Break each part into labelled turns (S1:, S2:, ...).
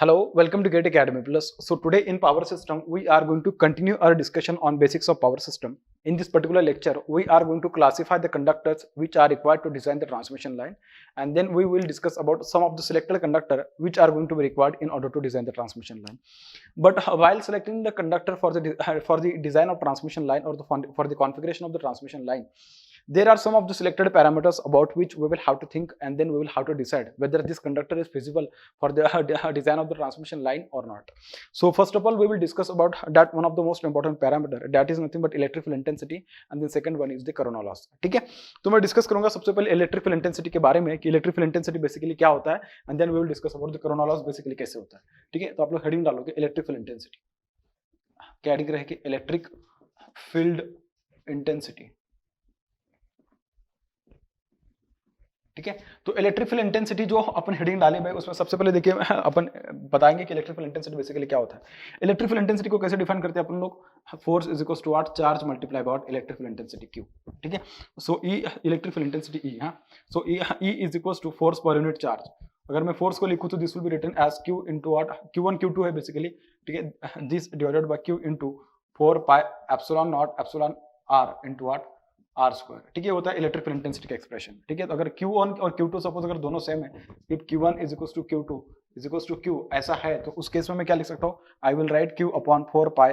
S1: Hello, welcome to Gate Academy Plus. So today in power system, we are going to continue our discussion on basics of power system. In this particular lecture, we are going to classify the conductors which are required to design the transmission line, and then we will discuss about some of the selected conductor which are going to be required in order to design the transmission line. But while selecting the conductor for the design of transmission line or for the configuration of the transmission line, there are some of the selected parameters about which we will have to think, and then we will have to decide whether this conductor is feasible for the design of the transmission line or not. So first of all, we will discuss about that one of the most important parameter, that is nothing but electrical intensity, and the second one is the corona loss. ठीक है, तो मैं discuss करूंगा सबसे पहले electrical intensity के बारे में कि इलेक्ट्रिकल इंटेंसिटी बेसिकली क्या होता है, and then we will discuss about the corona loss basically कैसे होता है. ठीक है, तो आप लोग हेडिंग डालोगे इलेक्ट्रिकल इंटेंसिटी, क्या हेडिंग रहेगी? Electric field intensity. ठीक है, तो इलेक्ट्रिकल इंटेंसिटी जो अपन हेडिंग डाले भाई, उसमें सबसे पहले देखिए अपन बताएंगे कि इलेक्ट्रिकल इंटेंसिटी बेसिकली क्या होता है. इलेक्ट्रिकल इंटेंसिटी को कैसे डिफाइन करते हैं अपन लोग? Force is equal to what? Charge multiply by electrical intensity Q. ठीक है, so E electrical intensity E. हाँ, so E is equal to force per unit charge. अगर मैं फोर्स को लिखूं तो this will be written as Q into what? Q1 Q2 है बेसिकली. ठीक है, this divided by Q into 4 pi epsilon not epsilon R into what? R square. ठीक है, होता है इलेक्ट्रिकल इंटेंसिटी का एक्सप्रेशन. ठीक है, तो अगर Q1 और Q2 सपोज अगर दोनों सेम है, if Q1 is equal to Q2 is equal to Q ऐसा है, तो उस केस में मैं क्या लिख सकता हूँ? I will write Q upon 4 pi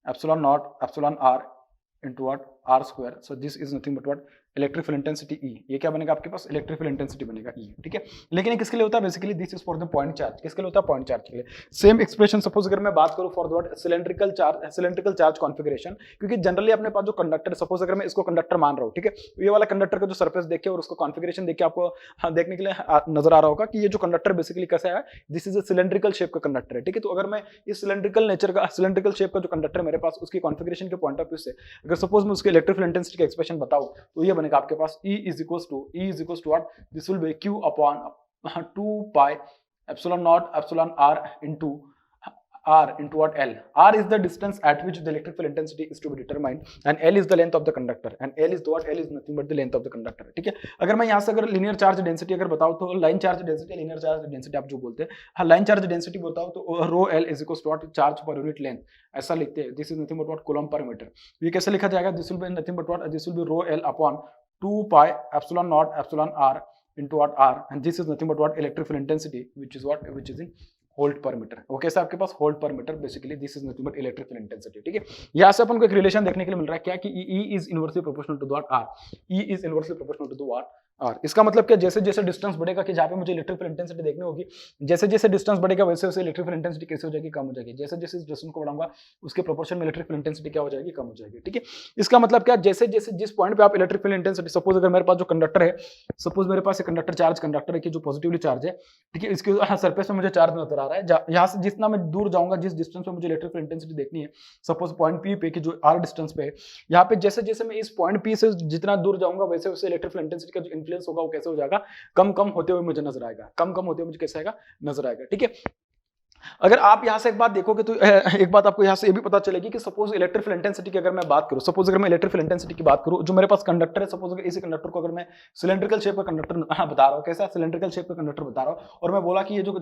S1: epsilon not epsilon R into what? R square. So this is nothing but what? Electrical intensity E. ये क्या बनेगा आपके पास? इलेक्ट्रिकल इंटेंसिटी बनेगा ई. ठीक है, लेकिन ये किसके लिए होता है? Basically this is for the point charge. किसके लिए होता है? पॉइंट चार्ज के लिए. सेम एक्सप्रेशन सपोज अगर मैं बात करूं for what? Cylindrical charge configuration. क्योंकि जनरली अपने पास जो कंडक्टर, सपोज अगर मैं इसको कंडक्टर मान रहा हूं, ठीक है, ये वाला कंडक्टर का जो सरफेस देखे और उसको कॉन्फिगरेशन देख के आपको देखने के लिए नजर आ रहा होगा कि ये जो कंडक्टर बेसिकली कैसा है, this is a cylindrical shape का कंडक्टर है. ठीक है, तो अगर मैं इस सिलेंड्रिकल शेप का जो कंडक्टर मेरे पास, उसकी कॉन्फिगरेशन के पॉइंट ऑफ व्यू से अगर सपोज मैं उसके इलेक्ट्रिकल इंटेंसिटी का एक्सप्रेशन बताऊं, तो ये बनेगा आपके पास E is equals to what? This will be Q upon 2 pi epsilon naught epsilon R into what? L. R is the distance at which the electrical intensity is to be determined, and L is the length of the conductor, and L is the what? L is nothing but the length of the conductor. ठीक है, अगर मैं यहाँ से अगर linear charge density अगर बताऊँ तो line charge density, linear charge density आप जो बोलते हैं, हाँ लाइन चार्ज डेंसिटी बताऊँ तो rho L is equals to what? Charge per unit length, ऐसा लिखते हैं. This is nothing but what? Coulomb per metre. ये कैसे लिखा जाएगा? This will be nothing but what? This will be rho L upon 2 pi epsilon naught epsilon R into what? R, and this is nothing but what? Electrical intensity, which is what? Which is in volt per metre. Okay sir, आपके पास volt per metre. Basically this is nothing but electrical intensity. ठीक है, यहाँ से अपन को एक relation देखने के लिए मिल रहा है क्या कि E is inversely proportional to what? R. E is inversely proportional to what? R. इसका मतलब क्या? जैसे जैसे डिस्टेंस बढ़ेगा, कि जहाँ पे मुझे इलेक्ट्रिकल इंटेंसिटी देखनी होगी, जैसे जैसे डिस्टेंस बढ़ेगा वैसे वैसे इलेक्ट्रिकल इंटेंसिटी कैसे हो जाएगी? कम हो जाएगी. जैसे जैसे डिस्टेंस को बढ़ाऊंगा उसके प्रोपोर्शन में इलेक्ट्रिकल इंटेंसिटी क्या हो जाएगी? कम हो जाएगी. ठीक है, इसका मतलब क्या? जैसे जैसे जिस पॉइंट पे आप इलेक्ट्रिकल इंटेंसिटी, सपोज अगर मेरे पास जो कंडक्टर है, सपोज मेरे पास एक कंडक्टर है कि जो पॉजिटिवली चार्ज है, ठीक है, इसके सरफेस में मुझे चार्ज नजर आ रहा है. यहाँ से जितना मैं दूर जाऊंगा, जिस डिस्टेंस पे मुझे इलेक्ट्रिकल इंटेंसिटी देखनी है, सपोज पॉइंट पी पे, कि जो आर डिस्टेंस पे है, यहाँ पे जैसे जैसे मैं इस पॉइंट पी से जितना दूर जाऊंगा वैसे वैसे इलेक्ट्रिकल इंटेंसिटी का जो इन्फ्लुएंस होगा वो कैसे हो जाएगा? कम कम होते हुए मुझे नजर आएगा. कम कम होते हुए मुझे कैसे आएगा? नजर आएगा. ठीक है, अगर आप यहां से एक बात देखोगे तो एक बात आपको यहां से ये भी पता चलेगी कि सपोज इलेक्ट्रिकल इंटेंसिटी की अगर मैं बात करूं, सपोज अगर मैं इलेक्ट्रिकल इंटेंसिटी की बात करूं, जो मेरे पास कंडक्टर है, सपोज अगर इसी कंडक्टर को अगर मैं सिलेंड्रिकल शेप का कंडक्टर बता रहा हूं, कैसा सिलेंड्रिकल शेप का कंडक्टर बता रहा हूं, और मैं बोला कि ये जो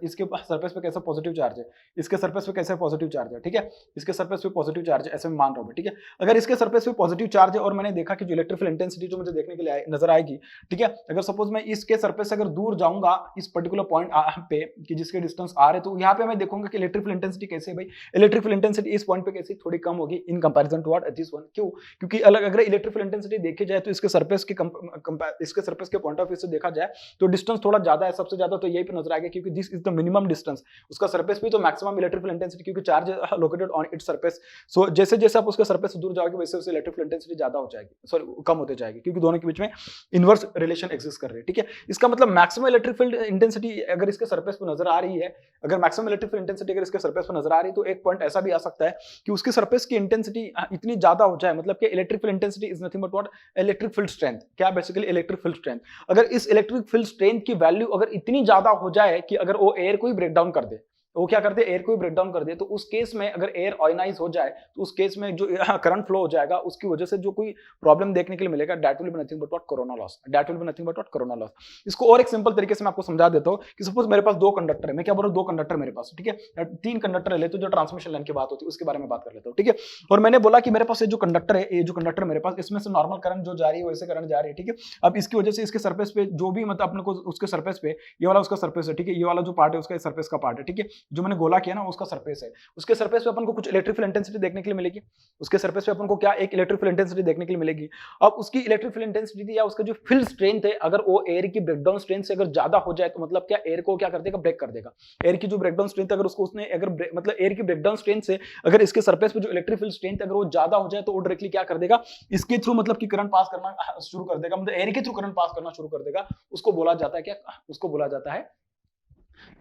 S1: इसके सरफेस पे कैसा पॉजिटिव चार्ज है, इसके सरफेस पे कैसा पॉजिटिव चार्ज है. ठीक है, इसके सरफेस पे पॉजिटिव चार्ज है, ऐसे मैं मान रहा हूं. ठीक है, अगर इसके सरफेस पे पॉजिटिव चार्ज है और मैंने देखा कि जो इलेक्ट्रिकल इंटेंसिटी जो मुझे देखने के लिए नजर आएगी, ठीक है, अगर सपोज मैं इसके सरफेस से अगर दूर जाऊंगा इस पर्टिकुलर पॉइंट पे, कि जिसके डिस्टेंस आर है, तो यहाँ पे मैं देखूंगा कि इलेक्ट्रिकल इंटेंसिटी कैसे है भाई? इलेक्ट्रिकल इंटेंसिटी इस पॉइंट पे कैसी? थोड़ी कम होगी in comparison to what? This one. क्यों? क्योंकि अगर इलेक्ट्रिकल इंटेंसिटी देखी जाए तो इसके सरफेस के पॉइंट ऑफ व्यू से देखा जाए तो डिस्टेंस थोड़ा ज्यादा है, सबसे ज्यादा तो यही पे नजर आएगा, क्योंकि this is the minimum distance. उसका सरफेस पे तो मैक्सिमम इलेक्ट्रिकल इंटेंसिटी, क्योंकि charge located on its surface. So जैसे जैसे आप उसके सरफेस से दूर जाओगे वैसे वैसे इलेक्ट्रिकल इंटेंसिटी ज्यादा हो जाएगी, सॉरी कम होते जाएगी, क्योंकि दोनों के बीच में इनवर्स रिलेशन एग्जिस्ट कर रहे हैं. ठीक है, इसका मतलब मैक्सिमम इलेक्ट्रिकल इंटेंसिटी अगर इसके सरफेस पे नजर आ रही है, अगर मैक्सिमम इलेक्ट्रिकल इंटेंसिटी अगर इसके सरफेस पे नजर आ रही है, तो एक पॉइंट ऐसा भी आ सकता है कि उसके सरफेस की इंटेंसिटी इतनी ज्यादा हो जाए, मतलब कि electric field intensity is nothing but what? Electric field strength. क्या? Basically electric field strength. अगर इस इलेक्ट्रिक फील्ड स्ट्रेंथ की वैल्यू अगर इतनी ज्यादा हो जाए कि अगर वो एयर को ही ब्रेक डाउन कर दे, वो क्या करते हैं, एयर को ब्रेक डाउन कर दे, तो उस केस में अगर एयर आयोनाइज हो जाए तो उस केस में जो करंट फ्लो हो जाएगा उसकी वजह से जो कोई प्रॉब्लम देखने के लिए मिलेगा, that will be nothing but what, corona loss. That will be nothing but what, corona loss. इसको और एक सिंपल तरीके से मैं आपको समझा देता हूं कि सपोज मेरे पास दो कंडक्टर है, मैं क्या बोल रहा हूं, दो कंडक्टर मेरे पास, ठीक है, तीन कंडक्टर ले, तो जो ट्रांसमिशन लाइन की बात होती है उसके बारे में बात कर लेता हूं, ठीक है। और मैंने बोला कि मेरे पास ये जो कंडक्टर है, ये जो कंडक्टर मेरे पास, इसमें से नॉर्मल करंट जो जा रही है वैसे करंट जा रही है, ठीक है। अब इसकी वजह से इसके सरफेस पे जो भी मतलब अपने को उसके सरफेस पे, ये वाला उसका सरफेस है, ठीक है, ये वाला जो पार्ट है उसका सरफेस का पार्ट है, ठीक है, जो मैंने गोला किया ना उसका सरफेस है, उसके सरफेस पे अपन को कुछ इलेक्ट्रिक फील्ड इंटेंसिटी देखने के लिए मिलेगी, उसके सरफेस पे अपन को क्या एक इलेक्ट्रिक फील्ड इंटेंसिटी देखने के लिए मिलेगी। अब उसकी इलेक्ट्रिक फील्ड इंटेंसिटी या उसका जो फील्ड स्ट्रेंथ है, अगर वो एयर की ब्रेकडाउन स्ट्रेंथ से अगर ज्यादा हो जाए तो मतलब क्या, एयर को क्या कर देगा, ब्रेक कर देगा। एयर की जो ब्रेकडाउन स्ट्रेंथ अगर उसको उसने अगर मतलब एयर की ब्रेकडाउन स्ट्रेंथ से अगर इसके सरफेस पे जो इलेक्ट्रिक फील्ड स्ट्रेंथ अगर वो ज्यादा हो जाए तो वो डायरेक्टली क्या कर देगा, इसके थ्रू मतलब कि करंट पास करना शुरू कर देगा, मतलब एयर के थ्रू करंट पास करना शुरू कर देगा। उसको बोला जाता है क्या, उसको बोला जाता है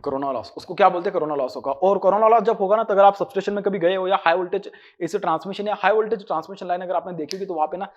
S1: कोरोना लॉस। उसको क्या बोलते हैं, कोरोना लॉस होगा। और कोरोना लॉस जब होगा ना, तो अगर आप सबस्टेशन में कभी गए हो या हाई वोल्टेज ऐसे ट्रांसमिशन या हाई वोल्टेज ट्रांसमिशन लाइन अगर आपने देखी होगी तो वहां पे ना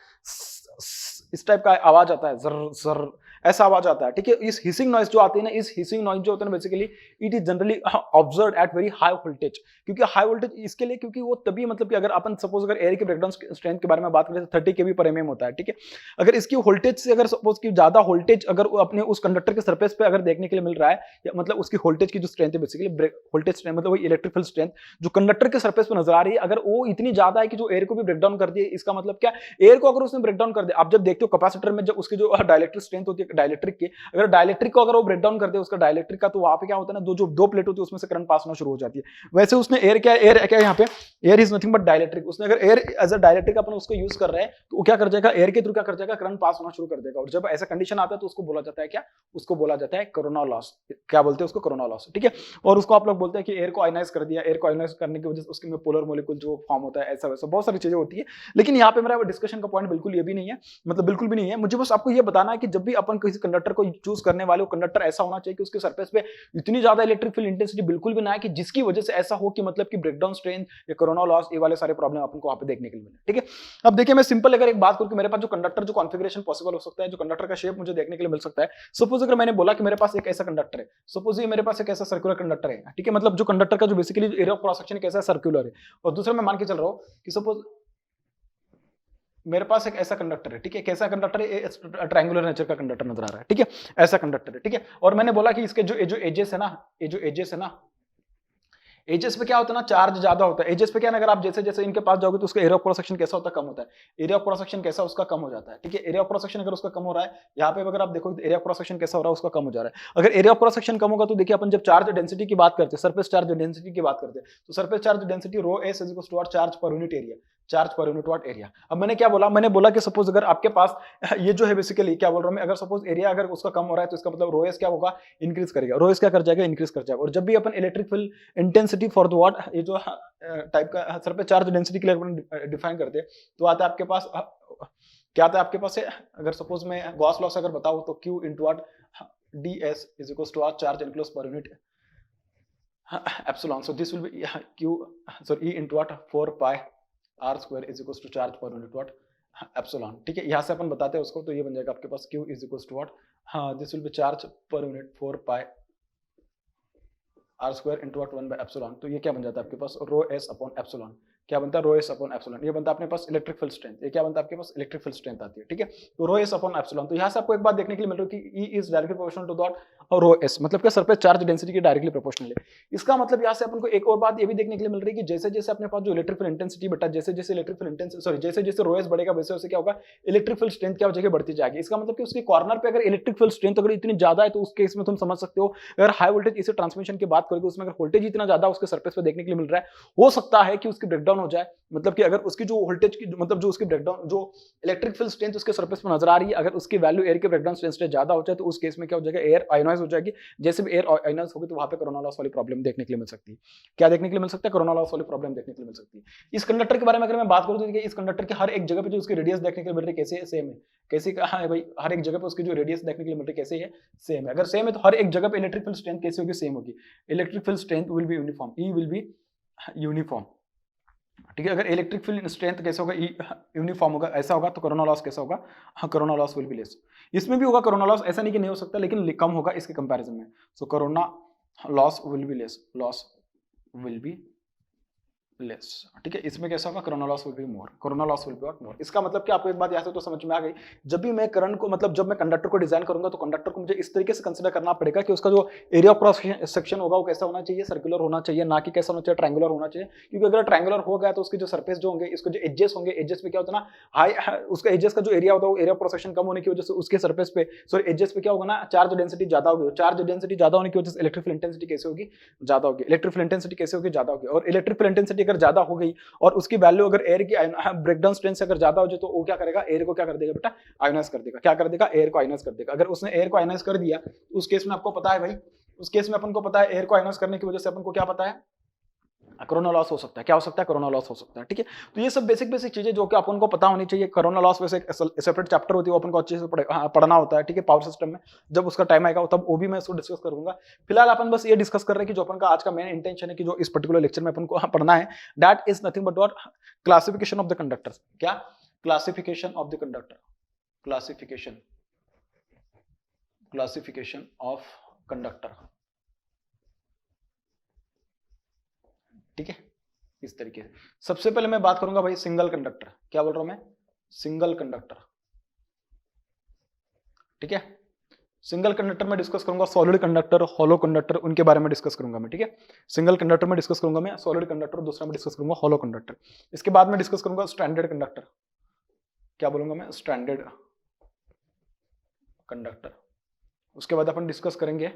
S1: इस टाइप का आवाज आता है, जर जर ऐसा आवाज आता है, ठीक है। इस हिसिंग नॉइज जो आती है ना, इस हिसिंग नॉइज जो होता है basically it is generally observed at very high voltage. क्योंकि हाई वोल्टेज इसके लिए, क्योंकि वो तभी मतलब कि अगर अपन सपोज अगर एयर के ब्रेकडाउन स्ट्रेंथ के बारे में बात करें तो 30 kV पर mm होता है, ठीक है। अगर इसकी वोल्टेज से अगर सपोज की ज्यादा वोल्टेज अगर अपने उस कंडक्टर के सरफेस पे अगर देखने के लिए मिल रहा है, या मतलब उसकी वोल्टेज की जो स्ट्रेंथ है बेसिकली वोल्टेज स्ट्रेंथ मतलब वही इलेक्ट्रिक फील्ड स्ट्रेंथ जो कंडक्टर के सरफेस पे नजर आ रही है, अगर वो इतनी ज्यादा है कि जो एयर को भी ब्रेकडाउन कर दिए, इसका मतलब क्या, एयर को अगर उसने ब्रेकडाउन कर दिया, आप जब देखते हो कैपेसिटर में जब उसकी जो डाइलेक्ट्रिक स्ट्रेंथ होती है डाइलेक्ट्रिक की, अगर डाइलेक्ट्रिक को अगर वो ब्रेकडाउन कर दे उसका डाइलेक्ट्रिक का, तो वहां पे क्या होता है ना, जो दो प्लेट होती है उसमें से करंट पास होना शुरू हो जाती है। वैसे उसने एयर क्या यहाँ पे air is nothing but dielectric, उसने अगर एयर एज अ डाइलेक्ट्रिक अपन उसको यूज कर रहे हैं तो वो क्या कर जाएगा, एयर के थ्रू क्या कर जाएगा, करंट पास होना शुरू कर देगा। और जब ऐसा कंडीशन आता है तो उसको बोला जाता है क्या, उसको बोला जाता है कोरोना लॉस। क्या बोलते हैं उसको, कोरोना लॉस, ठीक है। और उसको आप लोग बोलते हैं कि एयर को आयनाइज कर दिया, एयर को आयनाइज करने की वजह से उसके में पोलर मॉलिक्यूल जो फॉर्म होता है, ऐसा वैसा बहुत सारी चीजें होती है। लेकिन यहाँ पे मेरा डिस्कशन का पॉइंट बिल्कुल ये भी नहीं है, मतलब बिल्कुल भी नहीं है। मुझे बस आपको ये बताना है कि जब भी अपन किसी कंडक्टर को चूज करने वाले हो, कंडक्टर ऐसा होना चाहिए कि उसके सरफेस पे इतनी ज्यादा इलेक्ट्रिक फील्ड इंटेंसिटी बिल्कुल भी ना है कि जिसकी वजह से ऐसा हो कि मतलब कि ब्रेकडाउन स्ट्रेंथ या कोरोना लॉस ये वाले सारे प्रॉब्लम अपन को वहां पे देखने के लिए मिले, ठीक है। अब देखिए मैं सिंपल अगर एक बात करूं कि मेरे पास जो कंडक्टर जो कॉन्फ़िगरेशन पॉसिबल हो सकता है, जो कंडक्टर का शेप मुझे देखने के लिए मिल सकता है। सपोज अगर मैंने बोला कि मेरे पास एक ऐसा कंडक्टर है, सपोज ये मेरे पास एक ऐसा सर्कुलर कंडक्टर है, ठीक है, मतलब जो कंडक्टर का जो basically area of cross section कैसा है, सर्कुलर है। और दूसरा मैं मान के चल रहा हूं कि सपोज मेरे पास एक ऐसा कंडक्टर है, ठीक है, कैसा कंडक्टर है, ट्रायंगुलर नेचर का कंडक्टर नजर आ रहा है, ठीक है, ऐसा कंडक्टर है, ठीक है। और मैंने बोला कि इसके जो एजेस है ना, ये जो एजेस है ना, एजेस पे क्या होता है ना, चार्ज ज्यादा होता है। एजेस पे क्या है, अगर आप जैसे जैसे इनके पास जाओगे तो उसका एरिया ऑफ क्रॉस सेक्शन कैसा होता है, कम होता है। एरिया ऑफ क्रॉस सेक्शन कैसा उसका कम हो जाता है, ठीक है। एरिया ऑफ क्रॉस सेक्शन अगर उसका कम हो रहा है, यहाँ पे अगर आप देखो एरिया ऑफ क्रॉस सेक्शन कैसा हो रहा है, उसका कम हो जा रहा है। अगर एरिया ऑफ क्रॉस सेक्शन कम होगा तो देखिए अपन जब चार्ज डेंसिटी की बात करते हैं, सरफेस चार्ज डेंसिटी की बात करते हैं, तो surface charge density rho S is equal to charge per unit area, charge per unit what area. अब मैंने क्या बोला, मैंने बोला कि सपोज अगर आपके पास ये जो है बेसिकली क्या बोल रहा हूं मैं, अगर सपोज एरिया अगर उसका कम हो रहा है तो इसका मतलब रो एस क्या होगा, इंक्रीज करेगा, रो एस क्या कर जाएगा, इंक्रीज कर जाएगा। और जब भी अपन electric field intensity for the what, ये जो टाइप का सरफेस चार्ज डेंसिटी के लिए अपन डिफाइन करते हैं, तो आता है आपके पास क्या आता है आपके पास है, अगर सपोज मैं गॉस लॉ से अगर बताऊं तो Q into what ds is equal to charge enclose per unit epsilon. So this will be Q sorry E into what 4 pi R square is equal to charge per unit what epsilon, ठीक है। यहाँ से अपन बताते हैं उसको, तो ये बन जाएगा आपके पास Q is equal to what, हाँ this will be charge per unit 4 pi R square into what 1 by epsilon. तो ये क्या बन जाता है आपके पास, रो एस अपॉन एप्सिलॉन। क्या बनता है, रो एस अपॉन एप्सिलॉन। ये बनता है अपने पास इलेक्ट्रिक फील्ड स्ट्रेंथ, ये क्या बनता है आपके पास, इलेक्ट्रिक फील्ड स्ट्रेंथ आती है, ठीक है। तो रो एस अपॉन एप्सिलॉन। तो यहाँ से आपको एक बात देखने के लिए मिल रही है कि E is directly proportional to dot और रो एस, मतलब क्या सरफेस चार्ज डेंसिटी की डायरेक्टली प्रोपोर्शनल है। इसका मतलब यहाँ से अपन को एक और बात ये भी देखने के लिए मिल रही है कि जैसे जैसे अपने पास जो इलेक्ट्रिक फील्ड इंटेंसिटी बेटा, जैसे जैसे इलेक्ट्रिक फील्ड इंटेंसिटी सॉरी जैसे जैसे रो एस बढ़ेगा वैसे वैसे क्या होगा, इलेक्ट्रिक फील्ड स्ट्रेंथ क्या हो जाएगी, बढ़ती जाएगी। इसका मतलब कि उसके कॉर्नर पे अगर इलेक्ट्रिक फील्ड स्ट्रेंथ अगर इतनी ज्यादा है तो उस केस में तुम समझ सकते हो, अगर हाई वोल्टेज इसे ट्रांसमिशन की बात करोगे उसमें अगर वोल्टेज इतना ज्यादा उसके सरफेस पे देखने के लिए मिल रहा है, हो सकता है कि उसकी ब्रेकडाउन हो जाए। मतलब कि अगर उसकी जो वोल्टेज की मतलब जो उसकी ब्रेकडाउन जो इलेक्ट्रिक फील्ड स्ट्रेंथ उसके सरफेस पे नजर आ रही है, अगर उसकी वैल्यू एयर के ब्रेकडाउन स्ट्रेंथ से ज्यादा हो जाए तो उस केस में क्या हो जाएगा, एयर आयोनाइज हो जाएगी। जैसे भी एयर आयोनाइज होगी तो वहां पे कोरोना लॉस वाली प्रॉब्लम देखने के लिए मिल सकती है। क्या देखने के लिए मिल सकता है, कोरोना लॉस वाली प्रॉब्लम देखने के लिए मिल सकती है। इस कंडक्टर के बारे में अगर मैं बात करूं तो इस कंडक्टर के हर एक जगह पे जो उसकी रेडियस देखने के लिए मिल रही है कैसे है, सेम है। कैसे कहा है भाई, हर एक जगह पे उसकी जो रेडियस देखने के लिए मिल रही है कैसे है, सेम है। अगर सेम है तो हर एक जगह पे इलेक्ट्रिक फील्ड स्ट्रेंथ कैसे होगी, सेम होगी। Electric field strength will be uniform, E will be uniform, ठीक है। अगर इलेक्ट्रिक फील्ड स्ट्रेंथ कैसे होगा, यूनिफॉर्म होगा, ऐसा होगा तो कोरोना लॉस कैसा होगा, हाँ corona loss will be less. इसमें भी होगा कोरोना लॉस, ऐसा नहीं कि नहीं हो सकता, लेकिन कम होगा इसके कंपैरिजन में। So corona loss will be less, loss will be less, ठीक है। इसमें कैसा होगा, corona loss will be more, corona loss will be more. इसका मतलब कि आपको एक बात यहाँ से तो समझ में आ गई, जब भी मैं करंट को मतलब जब मैं कंडक्टर को डिजाइन करूंगा तो कंडक्टर को मुझे इस तरीके से कंसीडर करना पड़ेगा कि उसका जो एरिया ऑफ क्रॉस सेक्शन होगा वो कैसा होना चाहिए, सर्कुलर होना चाहिए, ना कि कैसा होना चाहिए, ट्रायंगुलर होना चाहिए। क्योंकि अगर ट्रायंगुलर हो गया तो उसके जो सरफेस जो होंगे, इसके जो एजेस होंगे, एजेस पे क्या होता है ना, हाई उसका एजेस का जो एरिया होता है वो एरिया ऑफ क्रॉस सेक्शन कम होने की वजह से उसके सरफेस पे सॉरी एजेस पे क्या होगा ना, चार्ज डेंसिटी ज्यादा होगी। चार्ज डेंसिटी ज्यादा होने की वजह से इलेक्ट्रिकल इंटेंसिटी कैसे होगी, ज्यादा होगी। इलेक्ट्रिकल इंटेंसिटी कैसे होगी, ज्यादा होगी। और इलेक्ट्रिकल इंटेंसिटी अगर ज्यादा हो गई और उसकी वैल्यू अगर एयर की ब्रेकडाउन स्ट्रेंथ से अगर ज्यादा हो जाए तो वो क्या करेगा, एयर को क्या कर देगा बेटा, आयोनाइज कर देगा। क्या कर देगा, एयर को आयोनाइज कर देगा। अगर उसने एयर को आयोनाइज कर दिया उस केस में आपको पता है भाई, उस केस में अपन को पता है एयर को आयोनाइज करने की वजह से अपन को क्या पता है, कोरोना लॉस हो सकता है। क्या हो सकता है, कोरोना लॉस हो सकता है, ठीक है। तो ये सब बेसिक बेसिक चीजें जो कि अपन को पता होनी चाहिए। कोरोना लॉस वैसे सेपरेट चैप्टर होती है, वो अपन को अच्छे से पढ़ना होता है, ठीक है, पावर सिस्टम में। जब उसका टाइम आएगा तब वो भी मैं इसको डिस्कस करूंगा। फिलहाल अपन बस ये डिस्कस कर रहे हैं कि जो अपन का आज का मेन इंटेंशन है कि जो इस पर्टिकुलर लेक्चर में अपन को पढ़ना है, that is nothing but what, classification of the conductors. क्या, classification of the conductor, classification of conductor, ठीक है, इस तरीके से। सबसे पहले मैं बात करूंगा भाई सिंगल कंडक्टर। क्या बोल रहा हूं मैं, सिंगल कंडक्टर, ठीक है। सिंगल कंडक्टर में डिस्कस करूंगा, सॉलिड कंडक्टर, हॉलो कंडक्टर, उनके बारे में डिस्कस करूंगा मैं, ठीक है। सिंगल कंडक्टर में डिस्कस करूंगा मैं सॉलिड कंडक्टर, दूसरा में डिस्कस करूंगा हॉलो कंडक्टर। इसके बाद में डिस्कस करूंगा स्टैंडर्ड कंडक्टर। क्या बोलूंगा मैं, स्टैंडर्ड कंडक्टर। उसके बाद अपन डिस्कस करेंगे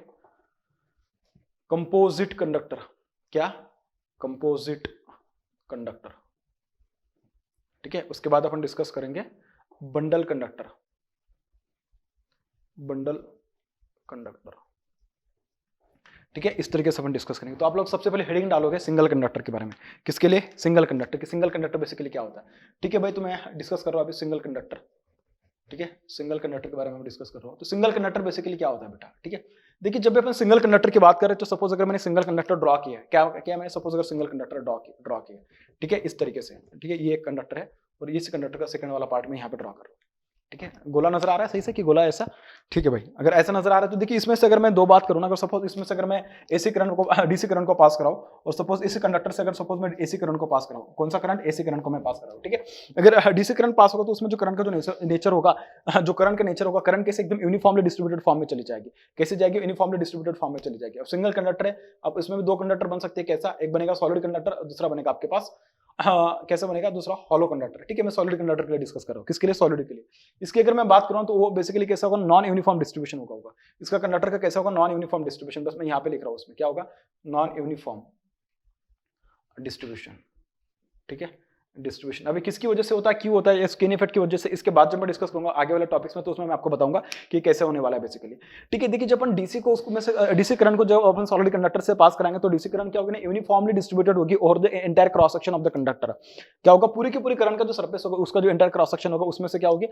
S1: कंपोजिट कंडक्टर। क्या, कंपोजिट कंडक्टर, ठीक है। उसके बाद अपन डिस्कस करेंगे बंडल कंडक्टर, बंडल कंडक्टर, ठीक है। इस तरीके से अपन डिस्कस करेंगे। तो आप लोग सबसे पहले हेडिंग डालोगे सिंगल कंडक्टर के बारे में। किसके लिए, सिंगल कंडक्टर की। सिंगल कंडक्टर बेसिकली क्या होता है, ठीक है भाई। तो मैं डिस्कस कर रहा हूं अभी सिंगल कंडक्टर, ठीक है। सिंगल कंडक्टर के बारे में डिस्कस कर रहा हूं। तो सिंगल कंडक्टर बेसिकली क्या होता है बेटा, ठीक है। देखिए जब भी अपन सिंगल कंडक्टर की बात करें तो सपोज अगर मैंने सिंगल कंडक्टर ड्रॉ किया, क्या मैंने सपोज अगर सिंगल कंडक्टर ड्रॉ किया, ठीक है, इस तरीके से, ठीक है। ये एक कंडक्टर है और इस कंडक्टर का सेकंड वाला पार्ट में यहाँ पे ड्रॉ कर रहा हूँ, ठीक है। गोला नजर आ रहा है सही से कि गोला ऐसा, ठीक है भाई। अगर ऐसा नजर आ रहा है तो देखिए इसमें से अगर मैं दो बात करूँ ना, अगर सपोज इसमें से अगर मैं एसी करंट को डीसी करंट को पास कराऊं और सपोज इस कंडक्टर से अगर सपोज मैं एसी करंट को पास कराऊं, कौन सा करंट, एसी करंट को मैं पास कराऊं, ठीक है। अगर डीसी करंट पास होगा तो उसमें जो करंट का जो नेचर होगा, जो करंट का नेचर होगा, करंट कैसे एकदम यूनिफॉर्मली डिस्ट्रीब्यूटेड फॉर्म में चली जाएगी। कैसे जाएगी, यूनिफॉर्मली डिस्ट्रीब्यूटेड फॉर्म में चली जाएगी। अब सिंगल कंडक्टर है, अब इसमें भी दो कंडक्टर बन सकते हैं। कैसा, एक बनेगा सॉलिड कंडक्टर और दूसरा बनेगा आपके पास कैसे बनेगा, दूसरा हॉलो कंडक्टर, ठीक है। मैं सॉलिड कंडक्टर के लिए डिस्कस कर रहा हूँ। किसके लिए, सॉलिड के लिए। इसकी अगर मैं बात करूँ तो वो बेसिकली कैसा होगा, नॉन यूनिफॉर्म डिस्ट्रीब्यूशन होगा। इसका कंडक्टर का कैसा होगा, नॉन यूनिफॉर्म डिस्ट्रीब्यूशन। बस मैं यहाँ पे लिख रहा हूँ, उसमें क्या होगा, नॉन यूनिफॉर्म डिस्ट्रीब्यूशन, ठीक है, डिस्ट्रीब्यूशन। अभी किसकी वजह से होता है, क्यों होता है, स्किन इफेक्ट की वजह से। इसके बाद जब मैं डिस्कस करूंगा आगे वाले टॉपिक्स में तो उसमें मैं आपको बताऊंगा कि कैसे होने वाला है बेसिकली, ठीक है। देखिए जब अपन डीसी को उसको में से डीसी करंट को जब अपन सॉलिड कंडक्टर से पास कराएंगे तो डीसी करंट क्या होगी ना, यूनिफॉर्मली डिस्ट्रीब्यूटेड होगी और the entire cross section of the conductor. क्या होगा, पूरी की पूरी करंट का जो सरफेस होगा उसका जो एंटायर क्रॉस सेक्शन होगा उसमें से क्या होगी,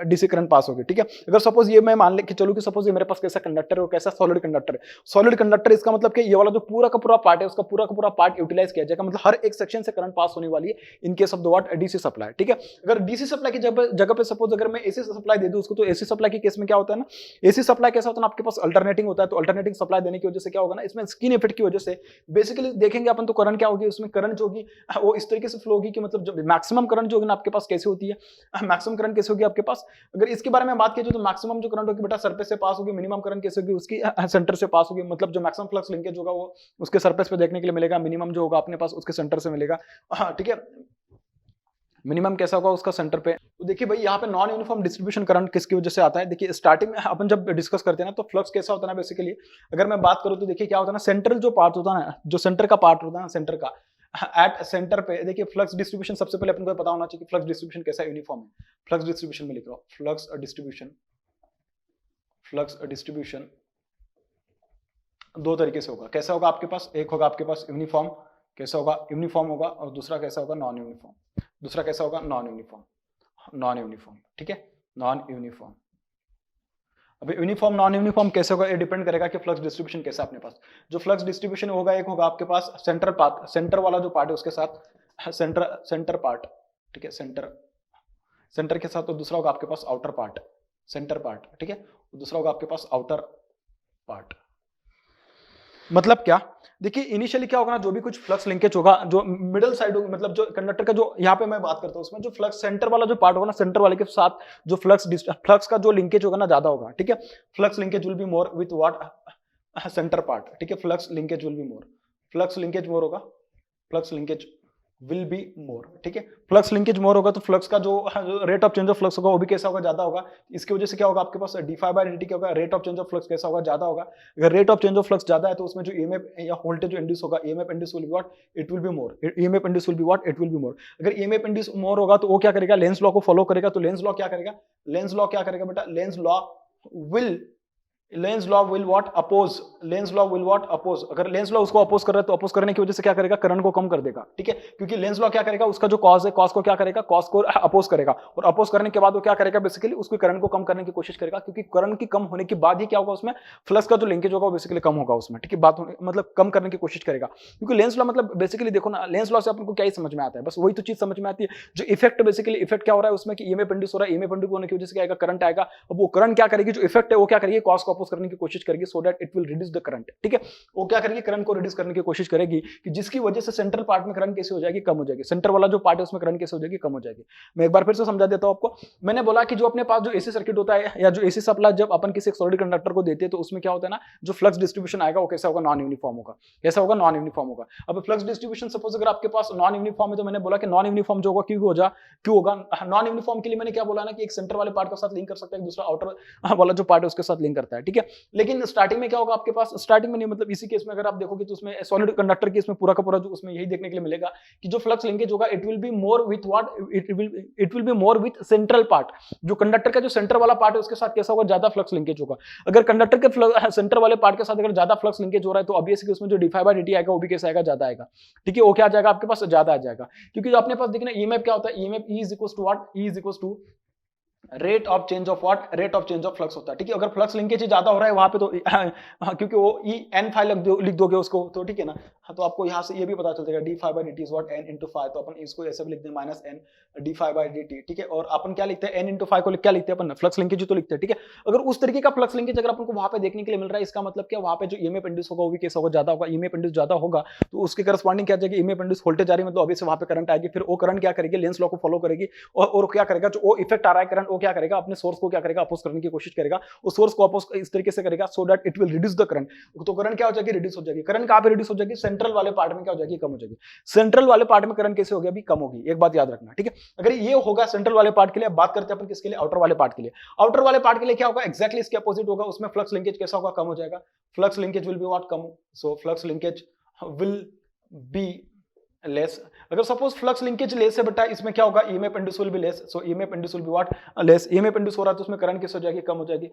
S1: डीसी करंट पास होगी, ठीक है। अगर सपोज ये मैं मान ले कि चलो कि सपोज ये मेरे पास कैसा कंडक्टर है और कैसा सॉलिड कंडक्टर है। सॉलिड कंडक्टर इसका मतलब कि ये वाला जो पूरा का पूरा पार्ट है उसका पूरा का पूरा पार्ट यूटिलाइज किया जाएगा, मतलब हर एक सेक्शन से करंट पास होने वाली है in case of the what, DC supply, ठीक है। अगर डीसी सप्लाई की जगह पे सपोज अगर मैं एसी सप्लाई दे दूं उसको, तो एसी सप्लाई के केस में क्या होता है ना, एसी सप्लाई कैसा होता है ना, आपके पास अल्टरनेटिंग होता है। तो अल्टरनेटिंग सप्लाई देने की वजह से क्या होगा ना, इसमें स्किन इफेक्ट की वजह से बेसिकली देखेंगे अपन तो करंट क्या होगी, उसमें करंट जो होगी वो इस तरीके से फ्लो होगी कि मतलब जो मैक्सिमम करंट जो होगी ना आपके पास कैसे होती है, मैक्सिमम करंट कैसे होगी आपके पास। अगर इसके बारे में बात की तो मैक्सिमम जो करंट होगी बेटा सरफेस से पास होगी, मिनिमम करंट कैसे होगी उसकी सेंटर से पास होगी, मतलब जो मैक्सिमम फ्लक्स लिंकेज होगा वो उसके सरफेस पे देखने के लिए मिलेगा, मिनिमम जो होगा अपने पास उसके सेंटर से मिलेगा, ठीक है। मिनिमम कैसा होगा उसका सेंटर पे। तो देखिए भाई यहाँ पे नॉन यूनिफॉर्म डिस्ट्रीब्यूशन करंट किसकी वजह से आता है। देखिए स्टार्टिंग में अपन जब डिस्कस करते हैं ना तो फ्लक्स कैसा होता है ना, बेसिकली अगर मैं बात करूँ तो देखिए क्या होता है ना, सेंट्रल जो पार्ट होता है ना, जो सेंटर का पार्ट होता है ना, सेंटर का एट सेंटर पे देखिए फ्लक्स डिस्ट्रीब्यूशन सबसे पहले अपन को पता होना चाहिए कि फ्लक्स डिस्ट्रीब्यूशन कैसा यूनिफॉर्म है। फ्लक्स डिस्ट्रीब्यूशन में लिख रहा हूँ, फ्लक्स डिस्ट्रीब्यूशन दो तरीके से होगा। कैसा होगा आपके पास, एक होगा आपके पास यूनिफॉर्म, कैसा होगा, यूनिफॉर्म होगा, और दूसरा कैसा होगा, नॉन यूनिफॉर्म। दूसरा कैसा होगा, नॉन यूनिफॉर्म, ठीक है, नॉन यूनिफॉर्म। अभी यूनिफॉर्म नॉन यूनिफॉर्म कैसे होगा, ये डिपेंड करेगा कि फ्लक्स डिस्ट्रीब्यूशन कैसा अपने पास। जो फ्लक्स डिस्ट्रीब्यूशन होगा, एक होगा आपके पास सेंट्रल पार्ट, सेंटर वाला जो पार्ट है उसके साथ सेंटर पार्ट, ठीक है, सेंटर के साथ। तो दूसरा होगा आपके पास आउटर पार्ट, सेंटर पार्ट, ठीक है। दूसरा होगा आपके पास आउटर पार्ट। मतलब क्या, देखिए इनिशियली क्या होगा ना, जो भी कुछ फ्लक्स लिंकेज होगा, जो मिडल साइड होगा, मतलब जो कंडक्टर का जो यहाँ पे मैं बात करता हूँ, उसमें जो फ्लक्स सेंटर वाला जो पार्ट होगा ना, सेंटर वाले के साथ जो फ्लक्स का जो लिंकेज होगा ना ज्यादा होगा, ठीक है। Flux linkage will be more with what center part, ठीक है। Flux linkage will be more, flux linkage more होगा, flux linkage will be more, ठीक है। फ्लक्स लिंकेज मोर होगा तो फ्लक्स का जो rate of change of flux होगा वो भी कैसा होगा, ज्यादा होगा। इसकी वजह से क्या होगा, आपके पास d phi by d t क्या होगा, rate of change of flux कैसा होगा, ज्यादा होगा। अगर rate of change of flux ज्यादा है तो उसमें जो ईएमएफ या वोल्टेज जो इंड्यूस होगा, EMF induce will be what, it will be more, EMF induce will be what, it will be मोर। अगर ईएमएफ इंड्यूस मोर होगा तो वो क्या करेगा, लेंस लॉ को फॉलो करेगा। तो लेंस लॉ क्या करेगा, लेंस लॉ क्या करेगा बेटा, Lenz law will what oppose, Lenz law will what oppose. अगर लेंस लॉ उसको अपोज कर रहा है तो अपोज करने की वजह से क्या करेगा, करंट को कम कर देगा, ठीक है। क्योंकि लेंस लॉ क्या करेगा, उसका जो कॉज है, कॉज को क्या करेगा, कॉज को अपोज करेगा, और अपोज करने के बाद वो क्या करेगा, बेसिकली उसको करंट को कम करने की कोशिश करेगा। क्योंकि करंट की कम होने के बाद ही क्या होगा, उसमें फ्लक्स का जो लिंकेज होगा वो बेसिकली कम होगा उसमें, ठीक है। बात मतलब कम करने की कोशिश करेगा। क्योंकि लेंस लॉ मतलब बेसिकली देखो ना, लेंस लॉ से अपन को क्या ही समझ में आता है, बस वही तो चीज समझ में आती है। जो इफेक्ट बेसिकली इफेक्ट क्या हो रहा है उसमें, कि ईएमएफ इंड्यूस हो रहा है, ईएमएफ इंड्यूस होने की वजह से क्या आएगा, करंट आएगा। अब वो करंट क्या करेगी, जो इफेक्ट है वो क्या करेगी, कॉज को अपोज करने की कोशिश करेगी, so that it will reduce the current, ठीक है। वो क्या करेगी, करंट को रिड्यूस करने की कोशिश करेगी, कि जिसकी वजह से सेंट्रल पार्ट में करंट कैसे हो जाएगी, कम हो जाएगी। सेंटर वाला जो पार्ट है उसमें करंट कैसे हो जाएगी, कम हो जाएगी। मैं एक बार फिर से समझा देता हूं आपको। मैंने बोला कि जो अपने पास जो एसी सर्किट होता है, या जो एसी सप्लाई जब अपन किसी एक सॉलिड कंडक्टर को देते हैं, तो उसमें क्या होता है ना, जो फ्लक्स डिस्ट्रीब्यूशन आएगा वो कैसा होगा, नॉन यूनिफॉर्म होगा। कैसा होगा, नॉन यूनिफॉर्म होगा। अब फ्लक्स डिस्ट्रीब्यूशन सपोज अगर आपके पास नॉन यूनिफॉर्म है, तो मैंने बोला कि नॉन यूनिफॉर्म जो होगा क्यों होगा नॉन यूनिफॉर्म के लिए मैंने क्या बोला ना, कि एक सेंटर वाले पार्ट के साथ लिंक कर सकता है, एक दूसरा आउटर वाला जो पार्ट है उसके साथ लिंक करता है, ठीक है। लेकिन स्टार्टिंग में क्या होगा आपके पास, स्टार्टिंग में नहीं, मतलब इसी केस में अगर आप देखोगे तो उसमें सॉलिड कंडक्टर केस में पूरा का पूरा जो उसमें यही देखने के लिए मिलेगा, कि जो फ्लक्स लिंकेज होगा it will be more with what, it will be more with central part. जो कंडक्टर का जो सेंटर वाला पार्ट है उसके साथ कैसा होगा, ज्यादा फ्लक्स लिंकेज होगा। अगर कंडक्टर के सेंटर वाले पार्ट के साथ अगर ज्यादा फ्लक्स लिंकेज हो रहा है, तो ऑब्वियसली उसमें जो d phi by d t आएगा वो भी कैसा आएगा, ज्यादा आएगा, ठीक है। वो क्या आ जाएगा आपके पास, ज्यादा आ जाएगा। क्योंकि जो अपने पास देखना ईएमएफ क्या होता है, EMF E is equal to what, E is equal to rate of change of what, rate of change of flux होता है, ठीक है। अगर फ्लक्स लिंकेज ज्यादा हो रहा है वहां पे तो क्योंकि वो ई एन फाई लिख दोगे उसको, तो ठीक है ना। तो आपको यहाँ से ये भी पता चल जाएगा, d phi by d t is what, N into phi. तो अपन इसको ऐसे भी लिखते हैं, minus N d phi by d t, ठीक है। और अपन क्या लिखते हैं, एन इंटू फाई को क्या लिखते हैं अपन, फ्लक्स लिंकेज तो लिखते हैं, ठीक है। अगर उस तरीके का फ्लक्स लिंकेज अगर अपन को वहां पे देखने के लिए मिल रहा है, इसका मतलब क्या, वहां पे जो ईएमएफ इंड्यूस होगा वो भी कैसा होगा, ज्यादा होगा। ईएमएफ इंड्यूस ज्यादा होगा तो उसके करस्पॉन्डिंग क्या जाएगी, ईएमएफ इंड्यूस वोल्टेज आ रही है, मतलब अभी से वहां पे करंट आएगी। फिर वो करंट क्या करेगी, लेंस लॉ को फॉलो करेगी, और क्या करेगा, जो वो इफेक्ट आ रहा है करंट, वो क्या करेगा, अपने सोर्स को क्या करेगा, अपोज करने की कोशिश करेगा। उस सोर्स को अपोज इस तरीके से करेगा, so that it will reduce the current. तो करंट क्या हो जाएगी, रिड्यूस हो जाएगी। करंट कहां पे रिड्यूस हो जाएगी, सेंट्रल वाले पार्ट में क्या हो जाएगी, कम हो जाएगी। सेंट्रल वाले पार्ट में करंट कैसे हो गया, अभी कम होगी। एक बात याद रखना, ठीक है। अगर ये होगा सेंट्रल वाले पार्ट के लिए, बात करते हैं अपन किसके लिए, आउटर वाले पार्ट के लिए। आउटर वाले पार्ट के लिए क्या होगा, एक्जैक्टली इसके अपोजिट होगा। उसमें फ्लक्स लिंकेज कैसा होगा, कम हो जाएगा। Flux linkage will be what, come. So flux linkage will be less. अगर सपोज फ्लक्स लिंकेज लेस है बेटा, इसमें क्या होगा, EMF induce will be less. So EMF induce will be what, less. EMF induce हो रहा है तो उसमें करंट कैसे हो जाएगी, कम हो जाएगी।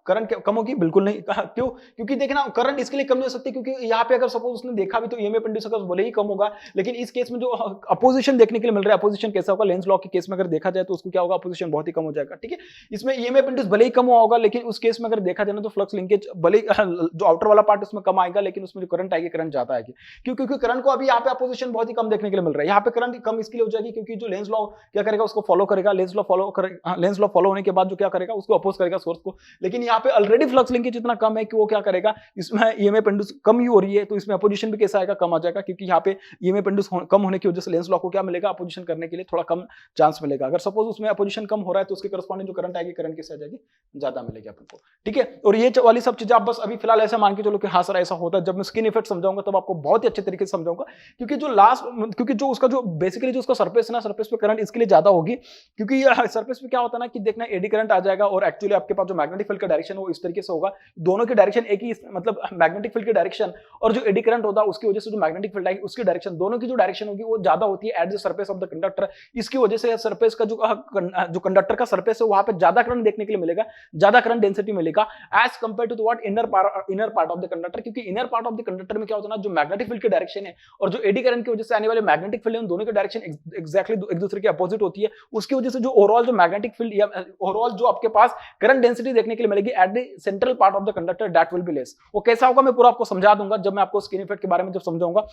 S1: करंट कम होगी, बिल्कुल नहीं। क्यों, क्योंकि देखना करंट इसके लिए कम नहीं हो सकती, क्योंकि यहाँ पे अगर सपोज उसने देखा भी तो ईएमएफ इंड्यूस अगर भले ही कम होगा, लेकिन इस केस में जो अपोजिशन देखने के लिए मिल रहा है, अपोजिशन कैसा होगा, लेंस लॉ के केस में अगर देखा जाए तो उसको क्या होगा, अपोजिशन बहुत ही कम हो जाएगा, ठीक है। इसमें ईएमएफ इंड्यूस भले ही कम हुआ होगा, लेकिन उस केस में अगर देखा जाए तो फ्लक्स लिंकेज भले जो आउटर वाला पार्ट उसमें कम आएगा, लेकिन उसमें जो करंट आएगी, करंट ज्यादा आएगी। क्यों, क्योंकि करंट को अभी यहाँ पे अपोजिशन बहुत ही कम देखने के लिए मिल रहा है। यहाँ पे करंट कम इसके लिए हो जाएगी क्योंकि जो लेंस लॉ क्या करेगा, उसको फॉलो करेगा। लेंस लॉ फॉलो करेगा, लेंस लॉ फॉलो होने के बाद जो क्या करेगा, उसको अपोज करेगा सोर्स को। लेकिन यहाँ पे ऑलरेडी फ्लक्स लिंकेज इतना कम है कि वो क्या करेगा, इसमें ईएमएफ इंड्यूस कम ही हो रही है, तो इसमें अपोजिशन भी कैसा आएगा, कम आ जाएगा। क्योंकि यहाँ पे ईएमएफ इंड्यूस कम होने की वजह से लेंस लॉ को क्या मिलेगा, अपोजिशन करने के लिए थोड़ा कम चांस मिलेगा। अगर सपोज उसमें अपोजिशन कम हो रहा है तो उसके करस्पॉन्डिंग जो करंट आएगी, करंट कैसे आ जाएगी, ज्यादा मिलेगी अपन को, ठीक है। और ये वाली सब चीजें आप बस अभी फिलहाल ऐसा मान के चलो कि हाँ सर ऐसा होता है। जब मैं स्किन इफेक्ट समझाऊंगा तब आपको बहुत ही अच्छे तरीके से समझाऊंगा, क्योंकि जो लास्ट, क्योंकि जो उसका जो बेसिकली जो उसका सरफेस है ना, सरफेस पे करंट इसके लिए ज्यादा होगी। क्योंकि सरफेस पे क्या होता है ना, कि देखना एडी करंट आ जाएगा, और एक्चुअली आपके पास जो मैग्नेटिक फील्ड का डायरेक्शन वो इस तरीके से होगा, दोनों की डायरेक्शन एक ही, मतलब मैग्नेटिक फील्ड की डायरेक्शन और जो एडी करंट होता है उसकी वजह से जो मैग्नेटिक फील्ड आएगी उसकी डायरेक्शन, दोनों की जो डायरेक्शन होगी वो ज्यादा होती है at the surface of the conductor. इसकी वजह से सरफेस का जो कंडक्टर का सरफेस है वहां पे ज्यादा करंट देखने के लिए मिलेगा, ज्यादा करंट डेंसिटी मिलेगा as compare to what, inner part of the conductor. क्योंकि inner part of the conductor में क्या होता है ना, जो मैग्नेटिक फील्ड की डायरेक्शन है और जो एडी करंट की वजह से आने वाले मैग्नेटिक फील्ड है उन दोनों की डायरेक्शन एग्जैक्टली एक दूसरे के अपोजिट होती है, उसकी वजह से जो ओवरऑल जो मैग्नेटिक फील्ड या ओवरऑल जो आपके पास करंट डेंसिटी देखने के लिए मिलेगी at the central part of the conductor, that will be less. वो कैसा होगा मैं पूरा आपको समझा दूंगा जब मैं आपको स्किन इफेक्ट के बारे में जब समझाऊंगा।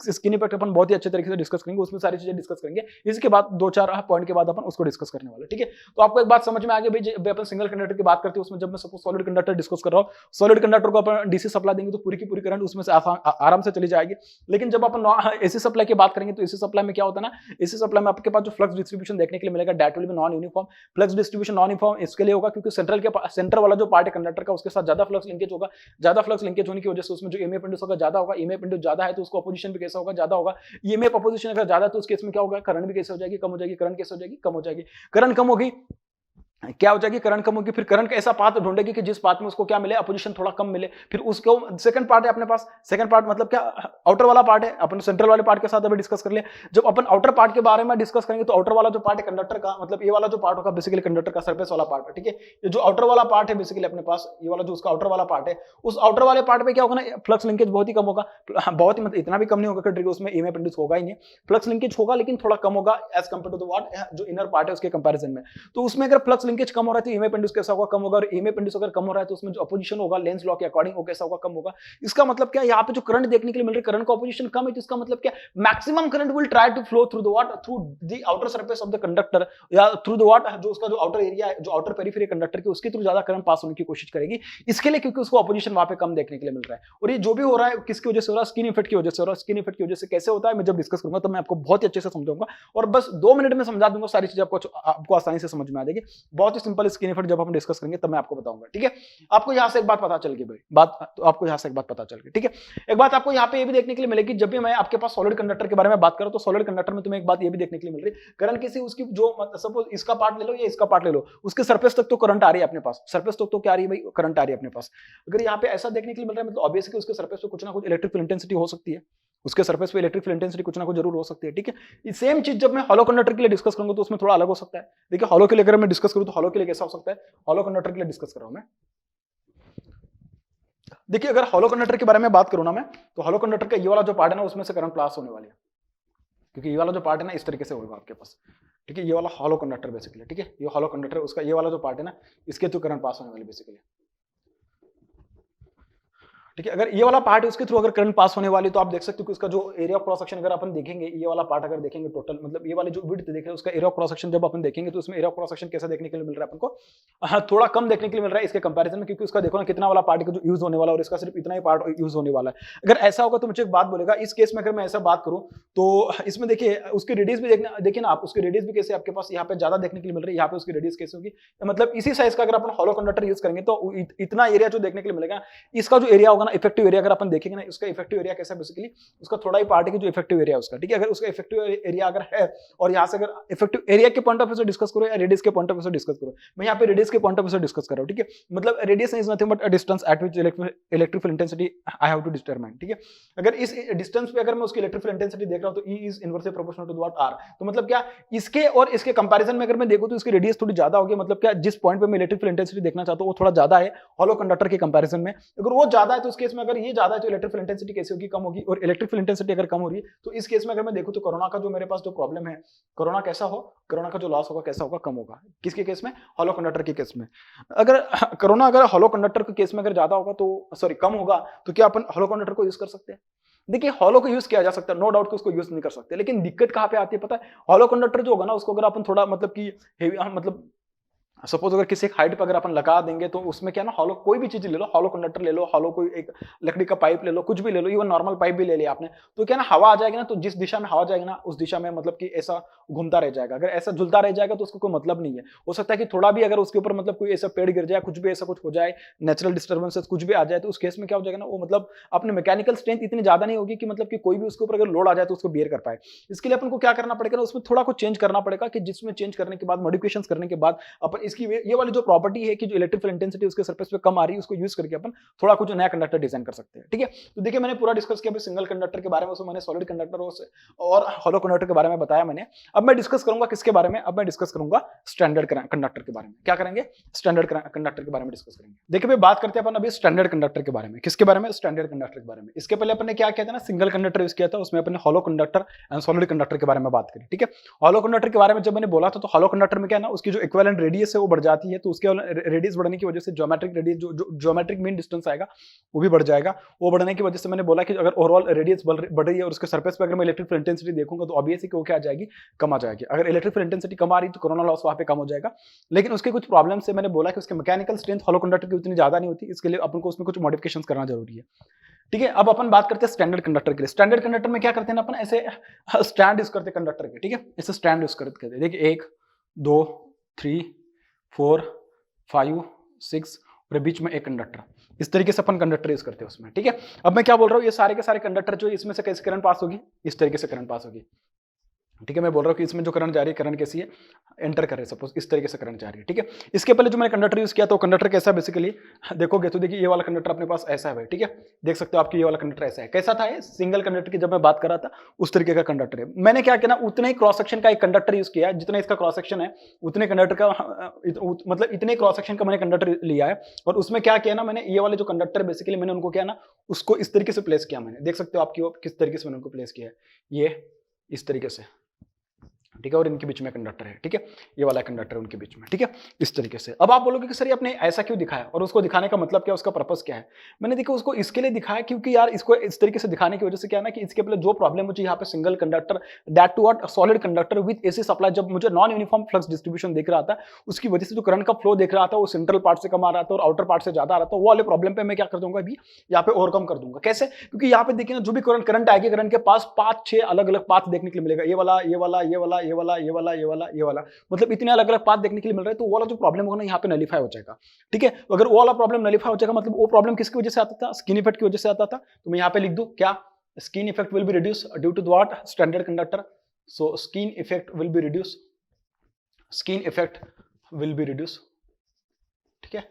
S1: स्किन इफेक्ट अपन बहुत ही अच्छे तरीके से डिस्कस करेंगे, उसमें सारी चीजें डिस्कस करेंगे। इसके बाद 2-4 पॉइंट के बाद अपन उसको डिस्कस करने वाले, ठीक है। तो आपको एक बात समझ में आ गई भाई, जब अपन सिंगल कंडक्टर की बात करते हैं उसमें जब मैं सपोज सॉलिड कंडक्टर डिस्कस कर रहा हूं, सॉलिड कंडक्टर को अपन डीसी सप्लाई देंगे तो पूरी की पूरी करंट उसमें से आराम से चली जाएगी। लेकिन जब अपन एसी सप्लाई की बात करेंगे तो एसी सप्लाई में क्या होता है ना, एसी सप्लाई में आपके पास जो फ्लक्स डिस्ट्रीब्यूशन देखने के लिए मिलेगा that will be non uniform. Flux distribution non uniform इसके लिए होगा क्योंकि सेंटर वाला जो पार्ट है कंडक्टर का उसके साथ ज्यादा फ्लक्स लिंकेज होगा। ज्यादा फ्लक्स लिंकेज होने की वजह से उसमें जो ईएमएफ इंड्यूस होगा ज्यादा होगा। ईएमएफ इंड्यूस ज्यादा है तो उसको अपोजिशन भी कैसा होगा, ज्यादा होगा। ईएमएफ अपोजिशन अगर ज्यादा तो उस केस में क्या होगा, करंट भी कैसे हो जाएगी, कम हो जाएगी। करंट कैसे हो जाएगी, कम हो जाएगी। करंट कम होगी, क्या हो जाएगी, करंट कम होगी। फिर करंट का ऐसा पाथ ढूंढेगी कि जिस पाथ में उसको क्या मिले, अपोजिशन थोड़ा कम मिले। फिर उसको सेकंड पार्ट है अपने पास, सेकंड पार्ट मतलब क्या, आउटर वाला पार्ट है। अपन सेंट्रल वाले पार्ट के साथ अभी डिस्कस कर लिया। जब अपन आउटर पार्ट के बारे में डिस्कस करेंगे तो आउटर वाला जो पार्ट है कंडक्टर का, मतलब ये वाला जो पार्ट होगा बेसिकली कंडक्टर का सरफेस वाला पार्ट है, ठीक है। ये जो आउटर वाला पार्ट है बेसिकली अपने पास, ये वाला जो उसका आउटर वाला पार्ट है, उस आउटर वाले पार्ट में क्या होगा ना, फ्लक्स लिंकेज बहुत ही कम होगा। बहुत ही मतलब इतना भी कम नहीं होगा कि उसमें ईएमएफ इंड्यूस होगा ही नहीं। फ्लक्स लिंकेज होगा लेकिन थोड़ा कम होगा as compare to the what जो इनर पार्ट है उसके कंपैरिजन में। तो उसमें अगर फ्लक्स लिंकेज कम हो रहा है तो ईएमएफ इंड्यूस कैसा होगा, कम होगा। और ईएमएफ इंड्यूस अगर कम हो रहा है तो उसमें जो अपोजिशन होगा लेंस लॉ के अकॉर्डिंग वो कैसा होगा, कम होगा। इसका मतलब क्या, यहाँ पे जो करंट देखने के लिए मिल रही है, करंट का अपोजिशन कम है तो इसका मतलब क्या, maximum current will try to flow through the what, through the outer surface of the conductor, या थ्रू द व्हाट जो उसका जो आउटर एरिया है, जो आउटर पेरिफेरी कंडक्टर की, उसके थ्रू ज्यादा करंट पास होने की कोशिश करेगी। इसके लिए क्योंकि उसको अपोजिशन वहां पे कम देखने के लिए मिल रहा है। और ये जो भी हो रहा है किसकी वजह से हो रहा है, स्किन इफेक्ट की वजह से हो रहा है। स्किन इफेक्ट की वजह से कैसे होता है मैं जब डिस्कस करूंगा तो मैं आपको बहुत ही अच्छे से समझाऊंगा और बस 2 मिनट में समझा दूंगा, सारी चीजें आपको आसानी से समझ में आ जाएगी। बहुत ही सिंपल स्किन इफेक्ट जब हम डिस्कस करेंगे तब मैं आपको बताऊंगा, ठीक है। आपको यहां से एक बात पता चल गई भाई, तो आपको यहां से एक बात पता चल गई, ठीक है। एक बात आपको यहां पे ये भी देखने के लिए मिलेगी, जब भी मैं आपके पास सॉलिड कंडक्टर के बारे में बात करूं तो सॉलिड कंडक्टर में तुम्हें एक बात ये भी देखने के लिए मिल रही है, करंट किसी उसकी जो सपोज इसका पार्ट ले लो या इसका पार्ट ले लो, उसके सरफेस तक तो करंट आ रही है अपने पास, सरफेस तक तो क्या आ रही है भाई, करंट आ रही है अपने पास। अगर यहाँ पे ऐसा देखने के लिए मिल रहा है मतलब ऑब्वियसली उसके सरफेस पे कुछ ना कुछ इलेक्ट्रिक फील्ड इंटेंसिटी हो सकती है, उसके सरफेस पे इलेक्ट्रिक फील्ड इंटेंसिटी कुछ ना कुछ जरूर हो सकती है, ठीक है। सेम चीज जब मैं हॉलो कंडक्टर के लिए डिस्कस करूंगा तो उसमें थोड़ा अलग हो सकता है। देखिए हॉलो के लिए अगर मैं डिस्कस करूं तो हॉलो के लिए कैसा हो सकता है, हॉलो कंडक्टर के लिए डिस्कस कर रहा हूं मैं। देखिए अगर हॉलो कंडक्टर के बारे में बात करूं ना मैं, तो हॉलो कंडक्टर का ये वाला जो पार्ट है ना उसमें से करंट पास होने वाली है, क्योंकि ये वाला जो पार्ट है ना इस तरीके से होगा आपके पास, ठीक है। ये वाला हॉलो कंडक्टर बेसिकली, ठीक है। ये हॉलो कंडक्टर उसका ये वाला जो पार्ट है ना इसके थ्रू करंट पास होने वाली बेसिकली, ठीक है। अगर ये वाला पार्ट है उसके थ्रू अगर करंट पास होने वाली तो आप देख सकते हो कि उसका जो एरिया ऑफ क्रॉस सेक्शन अगर अपन देखेंगे, ये वाला पार्ट अगर देखेंगे टोटल, मतलब ये वाले जो विड्थ देख रहे हैं उसका एरिया ऑफ क्रॉस सेक्शन जब अपन देखेंगे तो उसमें एरिया ऑफ क्रॉस सेक्शन कैसा देखने के लिए मिल रहा है अपन को, थोड़ा कम देखने के लिए मिल रहा है इसके कंपैरिजन में, क्योंकि उसका देखो ना कितना वाला पार्ट जो यूज होने वाला और इसका सिर्फ इतना ही पार्ट यूज होने वाला है। अगर ऐसा होगा तो मुझे एक बात बोलेगा, इस केस में अगर मैं ऐसा बात करूं तो इसमें देखिए उसकी रेडियस भी देखिए ना आप, उसकी रेडियस भी कैसे आपके पास यहाँ पे ज्यादा देखने के लिए मिल रही है, यहाँ पे उसकी रेडियस कैसे होगी, मतलब इसी साइज का अगर अपन हॉलो कंडक्टर यूज करेंगे तो इतना एरिया जो देखने के लिए मिलेगा, इसका जो एरिया होगा ना इफेक्टिव एरिया अगर अपन देखेंगे ना, उसका इफेक्टिव एरिया कैसा बेसिकली उसका थोड़ा ही पार्ट है कि जो इफेक्टिव एरिया उसका, ठीक है। अगर उसका इफेक्टिव एरिया अगर है और यहां से अगर इफेक्टिव एरिया के पॉइंट ऑफ व्यू से डिस्कस करो या रेडियस के पॉइंट ऑफ व्यू से डिस्कस करो, मैं यहां पे रेडियस के पॉइंट ऑफ व्यू से डिस्कस कर रहा हूं, ठीक है। मतलब radius is nothing but a distance at which electric field intensity I have to determine, ठीक है। अगर इस डिस्टेंस पे अगर मैं उसकी इलेक्ट्रिक फील्ड इंटेंसिटी देख रहा हूं तो E is inversely proportional to what R, तो मतलब क्या इसके और इसके कंपैरिजन में अगर मैं देखूं तो इसकी रेडियस थोड़ी ज्यादा होगी, मतलब क्या जिस पॉइंट पे मैं इलेक्ट्रिक फील्ड इंटेंसिटी देखना चाहता हूं वो थोड़ा ज्यादा है हॉलो कंडक्टर के कंपैरिजन में। अगर वो ज्यादा है तो उस केस में अगर ये ज्यादा है तो इलेक्ट्रिक फील्ड इंटेंसिटी कैसे होगी, कम होगी। और इलेक्ट्रिक फील्ड इंटेंसिटी अगर कम हो रही है तो इस केस में अगर मैं देखूं तो कोरोना का जो मेरे पास जो प्रॉब्लम है, कोरोना कैसा हो, कोरोना का जो लॉस होगा कैसा होगा, कम होगा। किसके केस में, हॉलो कंडक्टर के केस में। अगर कोरोना अगर हॉलो कंडक्टर के केस में अगर ज्यादा होगा तो सॉरी कम होगा तो क्या अपन हॉलो कंडक्टर को यूज कर सकते हैं। देखिए हॉलो को यूज किया जा सकता है, नो डाउट कि उसको यूज नहीं कर सकते, लेकिन दिक्कत कहां पे आती है पता है, हॉलो कंडक्टर जो होगा ना उसको अगर अपन थोड़ा मतलब कि हेवी मतलब सपोज अगर किसी हाइट पर अगर अपन लगा देंगे तो उसमें क्या ना, हॉलो कोई भी चीज ले लो, हॉलो कंडक्टर ले लो, हॉलो कोई एक लकड़ी का पाइप ले लो, कुछ भी ले लो, इवन नॉर्मल पाइप भी ले लिया आपने, तो क्या ना हवा आ जाएगी ना, तो जिस दिशा में हवा जाएगी ना उस दिशा में मतलब कि ऐसा घूमता रह जाएगा। अगर ऐसा झुलता रह जाएगा तो उसको कोई मतलब नहीं है। हो सकता है कि थोड़ा भी अगर उसके ऊपर मतलब कोई ऐसा पेड़ गिर जाए, कुछ भी ऐसा कुछ हो जाए, नेचुरल डिस्टर्बेंसेस कुछ भी आ जाए, तो उस केस में क्या हो जाएगा ना, वो मतलब अपने मैकेनिकल स्ट्रेंथ इतनी ज्यादा नहीं होगी कि मतलब कि कोई भी उसके ऊपर अगर लोड आ जाए तो उसको बियर कर पाए। इसके लिए अपन को क्या करना पड़ेगा ना, उसमें थोड़ा कुछ चेंज करना पड़ेगा, कि जिसमें चेंज करने के बाद, मॉडिफिकेशंस करने के बाद अपन इसकी ये वाली जो प्रॉपर्टी है कि जो इलेक्ट्रिकल इंटेंसिटी उसके सरफेस पे कम आ रही है, उसको यूज करके अपन थोड़ा कुछ नया कंडक्टर डिजाइन कर सकते हैं। ठीक है, तो देखिए मैंने पूरा डिस्कस किया सिंगल कंडक्टर के बारे में, उसमें मैंने सॉलिड कंडक्टर और हॉलो कंडक्टर के बारे में बताया मैंने। अब मैं डिस्कस करूंगा किसके बारे में, अब मैं डिस्कस करूंगा स्टैंडर्ड कंडक्टर के बारे में। क्या करेंगे, स्टैंडर्ड कंडक्टर के बारे में डिस्कस करेंगे। देखिए भाई बात करते हैं अपन अभी स्टैंडर्ड कंडक्टर के बारे में। किसके बारे में, स्टैंडर्ड कंडक्टर के बारे में। इसके पहले अपन ने क्या किया था ना, सिंगल कंडक्टर यूज किया था, उसमें अपन ने hollow conductor and solid conductor के बारे में बात करी। ठीक है, हॉलो कंडक्टर के बारे में जब मैंने बोला था तो हॉलो कंडक्टर में क्या है ना, उसकी जो इक्विवेलेंट रेडियस है वो बढ़ जाती है, तो उसके रेडियस बढ़ने की वजह से ज्योमेट्रिक रेडियस जो ज्योमेट्रिक मीन डिस्टेंस आएगा वो भी बढ़ जाएगा। वो बढ़ने की वजह से मैंने बोला कि अगर ओवरऑल रेडियस बढ़ रही है और उसके सरफेस पे अगर मैं इलेक्ट्रिक इंटेंसिटी देखूंगा तो ऑब्वियसली वो क्या आ जाएगी, कम आ जाएगी। अगर इलेक्ट्रिक इंटेंसिटी कम आ रही तो कोरोना लॉस वहां पे कम हो जाएगा। लेकिन उसके कुछ प्रॉब्लम से मैंने बोला कि उसके मैकेनिकल स्ट्रेंथ हॉलो कंडक्टर की उतनी ज्यादा नहीं होती, इसके लिए अपन को उसमें कुछ मॉडिफिकेशन करना जरूरी है। ठीक है, अब अपन बात करते हैं स्टैंडर्ड कंडक्टर के लिए। स्टैंडर्ड कंडक्टर में क्या करते हैं अपन, ऐसे स्टैंड यूज करते हैं कंडक्टर के। ठीक है, ऐसे स्टैंड यूज करते हैं। देखिए 1 2 3 4 5 6 और बीच में एक कंडक्टर, इस तरीके से अपन कंडक्टर यूज करते हैं उसमें। ठीक है, अब मैं क्या बोल रहा हूँ, ये सारे के सारे कंडक्टर जो इसमें से कैसे करंट पास होगी, इस तरीके से करंट पास होगी। ठीक है, मैं बोल रहा हूँ कि इसमें जो करंट जा रही है, करंट कैसी है, एंटर कर रहे हैं सपोज, इस तरीके से करंट जा रही है। ठीक है, इसके पहले जो मैंने कंडक्टर यूज किया तो कंडक्टर कैसा बेसिकली देखोगे तो देखिए ये वाला कंडक्टर अपने पास ऐसा है भाई। ठीक है, देख सकते हो आपकी ये वाला कंडक्टर ऐसा है। कैसा था ये, सिंगल कंडक्टर की जब मैं बात कर रहा था उस तरीके का कंडक्टर है। मैंने क्या किया ना, उतने ही क्रॉस सेक्शन का एक कंडक्टर यूज किया, जितना इसका क्रॉस सेक्शन है उतने कंडक्टर का मतलब इतने क्रॉस सेक्शन का मैंने कंडक्टर लिया है। और उसमें क्या किया ना, मैंने ये वाले जो कंडक्टर बेसिकली मैंने उनको क्या ना, उसको इस तरीके से प्लेस किया मैंने। देख सकते हो आपकी किस तरीके से मैंने उनको प्लेस किया है, ये इस तरीके से। ठीक है, और इनके बीच में कंडक्टर है। ठीक है, ये वाला कंडक्टर है उनके बीच में। ठीक है, इस तरीके से। अब आप बोलोगे कि सर ये आपने ऐसा क्यों दिखाया और उसको दिखाने का मतलब क्या, उसका पर्पस क्या है। मैंने देखो उसको इसके लिए दिखाया क्योंकि यार इसको इस तरीके से दिखाने की वजह से क्या है ना कि इसके पहले जो प्रॉब्लम मुझे यहाँ पे single conductor that to what solid conductor with AC supply, जब मुझे नॉन यूनिफॉर्म फ्लक्स डिस्ट्रीब्यूशन दिख रहा था, उसकी वजह से जो करंट का फ्लो देख रहा था वो सेंट्रल पार्ट से कम आ रहा था और आउटर पार्ट से ज्यादा आ रहा था। वो वाले प्रॉब्लम पे मैं क्या कर दूंगा अभी यहाँ पे ओवरकम कर दूंगा। कैसे, क्योंकि यहाँ पे देखिए ना जो भी करंट आएगी, करंट के पास 5-6 अलग अलग पाथ देखने के लिए मिलेगा। ये वाला, ये वाला, ये वाला, ये वाला, ये वाला, ये वाला, मतलब इतने अलग अलग पाथ देखने के लिए मिल रहा है। तो वो वाला जो प्रॉब्लम होगा ना यहाँ पे नलिफाई हो जाएगा। ठीक है, तो अगर वो वाला प्रॉब्लम नलिफाई हो जाएगा मतलब वो प्रॉब्लम किसकी वजह से आता था, स्किन इफेक्ट की वजह से आता था। तो मैं यहाँ पे लिख दूं क्या, skin effect will be reduce due to what, standard conductor. So skin effect will be reduce, skin effect will be reduce. ठीक है,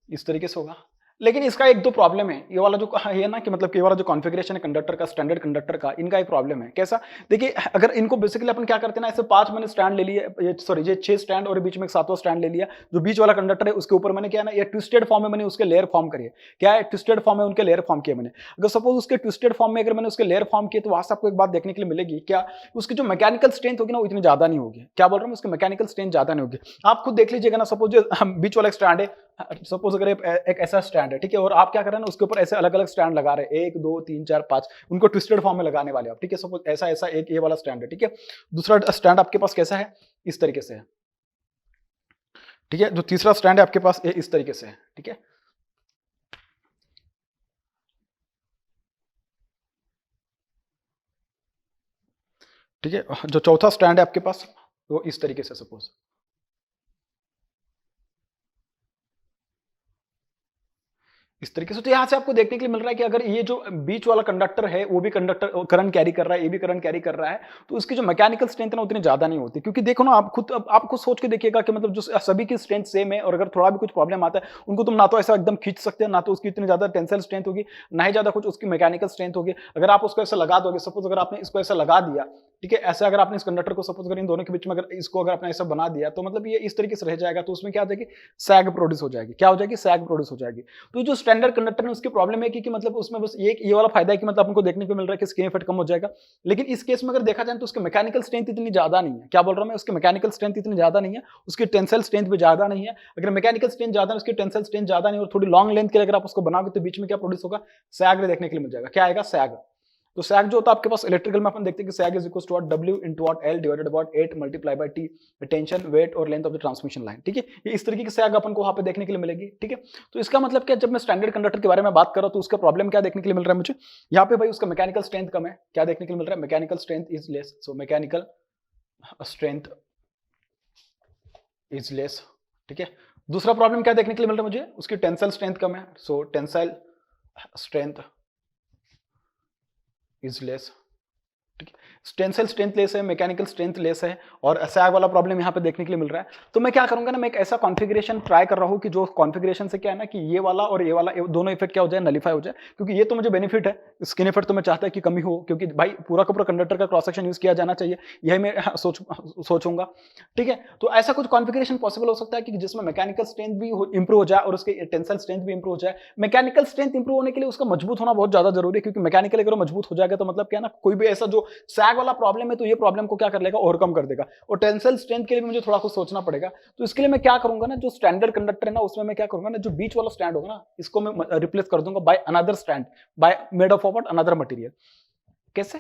S1: इस तरीके से होगा। लेकिन इसका एक दो प्रॉब्लम है, ये वाला जो है ना कि मतलब ये वाला जो कॉन्फ़िगरेशन है कंडक्टर का, स्टैंडर्ड कंडक्टर का, इनका एक प्रॉब्लम है। कैसा, देखिए अगर इनको बेसिकली अपन क्या करते हैं ना, ऐसे 5 मैंने स्टैंड ले लिए, ये 6 स्टैंड और बीच में एक 7वां स्टैंड ले लिया। जो बीच वाला कंडक्टर है उसके ऊपर मैंने क्या है ना, ये ट्विस्टेड फॉर्म में मैंने उसके लेयर फॉर्म करिए। क्या है, ट्विस्टेड फॉर्म में उनके लेयर फॉर्म किए मैंने। अगर सपोज उसके ट्विस्टेड फॉर्म में अगर मैंने उसके लेयर फॉर्म किए तो वहां से आपको एक बात देखने के लिए मिलेगी, क्या उसकी जो मैकेनिकल स्ट्रेंथ होगी ना वो इतनी ज्यादा नहीं होगी। क्या बोल रहा हूँ, उसकी मैकेनिकल स्ट्रेंथ ज्यादा नहीं होगी। आप खुद देख लीजिएगा ना, सपोज बीच वाला स्टैंड है, सपोज अगर एक ऐसा स्टैंड है, ठीक है, और आप क्या कर रहे हैं ना, उसके ऊपर ऐसे अलग अलग स्टैंड लगा रहे हैं, 1 2 3 4 5, उनको ट्विस्टेड फॉर्म में लगाने वाले आप। ठीक है, सपोज ऐसा ऐसा एक ये वाला स्टैंड है। ठीक है, दूसरा स्टैंड आपके पास कैसा है, इस तरीके से है। ठीक है, जो तीसरा स्टैंड है आपके पास ये इस तरीके से है। ठीक है, ठीक है, जो चौथा स्टैंड है आपके पास वो इस तरीके से सपोज। इस तरीके से। तो यहां से आपको देखने के लिए मिल रहा है कि अगर ये जो बीच वाला कंडक्टर है वो भी कंडक्टर करंट कैरी कर रहा है, ये भी करंट कैरी कर रहा है, तो उसकी जो मैकेनिकल स्ट्रेंथ है ना उतनी ज्यादा नहीं होती। क्योंकि देखो ना, आप खुद सोच के देखिएगा कि मतलब जो सभी की स्ट्रेंथ सेम है और अगर थोड़ा भी कुछ प्रॉब्लम आता है उनको तुम ना तो ऐसा एकदम खींच सकते हैं, ना तो उसकी इतनी ज्यादा टेंसाइल स्ट्रेंथ होगी, ना ही ज्यादा कुछ उसकी मैकेनिकल स्ट्रेंथ होगी। अगर आप उसको ऐसा लगा दोगे, सपोज अगर आपने इसको ऐसा लगा दिया, ठीक है, ऐसे अगर आपने इस कंडक्टर को सपोज अगर इन दोनों के बीच में अगर इसको अगर आपने ऐसा बना दिया तो मतलब ये इस तरीके से रह जाएगा, तो उसमें क्या आ जाएगी, सैग प्रोड्यूस हो जाएगी। क्या हो जाएगी, सैग प्रोड्यूस हो जाएगी। तो जो स्टैंडर्ड कंडक्टर है उसकी प्रॉब्लम है कि मतलब उसमें बस ये वाला फायदा है कि मतलब हमको देखने को मिल रहा है कि स्किन इफेक्ट कम हो जाएगा। लेकिन इस केस में अगर देखा जाए तो उसकी मैकेनिकल स्ट्रेंथ इतनी ज्यादा नहीं है। क्या बोल रहा हूं मैं, उसकी मैकेनिकल स्ट्रेंथ इतनी ज्यादा नहीं है, उसकी टेंसाइल स्ट्रेंथ भी ज्यादा नहीं है। अगर मैकेनिकल स्ट्रेंथ ज्यादा है, उसकी टेंसाइल स्ट्रेंथ ज्यादा नहीं और थोड़ी लॉन्ग लेंथ के लिए अगर आप उसको बनाओगे तो बीच में क्या प्रोड्यूस होगा, सैग देखने के लिए मिल जाएगा। क्या आएगा, सैग। तो सैग जो होता है आपके पास इलेक्ट्रिकल में अपन देखते हैं कि sag is equal to W into L divided by 8 multiplied by T, tension, weight और length of the transmission line. ठीक है, ये इस तरीके की सैग अपन को वहां पे देखने के लिए मिलेगी। ठीक है, तो इसका मतलब क्या, जब मैं स्टैंडर्ड कंडक्टर के बारे में बात कर रहा हूं तो उसका प्रॉब्लम क्या देखने के लिए मिल रहा है मुझे यहाँ पे, भाई उसका मैकेनिकल स्ट्रेंथ कम है। क्या देखने के लिए मिल रहा है, mechanical strength is less. So mechanical strength is less. ठीक है, दूसरा प्रॉब्लम क्या देखने के लिए मिल रहा है मुझे, उसकी टेंसाइल स्ट्रेंथ कम है। सो टेंसाइल स्ट्रेंथ इज लेस। ठीक है, टेंसिल स्ट्रेंथ लेस है, मैकेनिकल स्ट्रेंथ लेस है, और सैग वाला प्रॉब्लम यहाँ पे देखने के लिए मिल रहा है। तो मैं क्या करूंगा ना, मैं एक ऐसा कॉन्फ़िगरेशन ट्राई कर रहा हूँ कि जो कॉन्फ़िगरेशन से क्या है ना कि ये वाला और ये वाला दोनों इफेक्ट क्या हो जाए, नलीफाई हो जाए, क्योंकि ये तो मुझे बेनिफिट है, स्किन इफेक्ट तो मैं चाहता है कि कमी हो, क्योंकि भाई पूरा का पूरा कंडक्टर का क्रॉस सेक्शन यूज किया जाना चाहिए, यही मैं सोचूंगा। ठीक है, तो ऐसा कुछ कॉन्फ़िगरेशन पॉसिबल हो सकता है कि जिसमें मैकेनिकल स्ट्रेंथ भी इंप्रूव हो जाए और उसके टेंसिल स्ट्रेंथ भी इंप्रूव हो जाए। मैकेनिकल स्ट्रेंथ इंप्रूव होने के लिए उसका मजबूत होना बहुत ज्यादा जरूरी है, क्योंकि मैकेनिकल अगर मजबूत हो जाएगा तो मतलब क्या ना, कोई भी ऐसा जो सैग वाला प्रॉब्लम है तो ये प्रॉब्लम को क्या कर लेगा, ओवरकम कर देगा। और टेंसिल स्ट्रेंथ के लिए भी मुझे थोड़ा कुछ सोचना पड़ेगा। तो इसके लिए मैं क्या करूंगा ना, जो स्टैंडर्ड कंडक्टर है ना उसमें मैं क्या करूंगा ना, जो बीच वाला स्टैंड होगा ना इसको मैं रिप्लेस कर दूंगा by another stand, by made of what, another material. कैसे?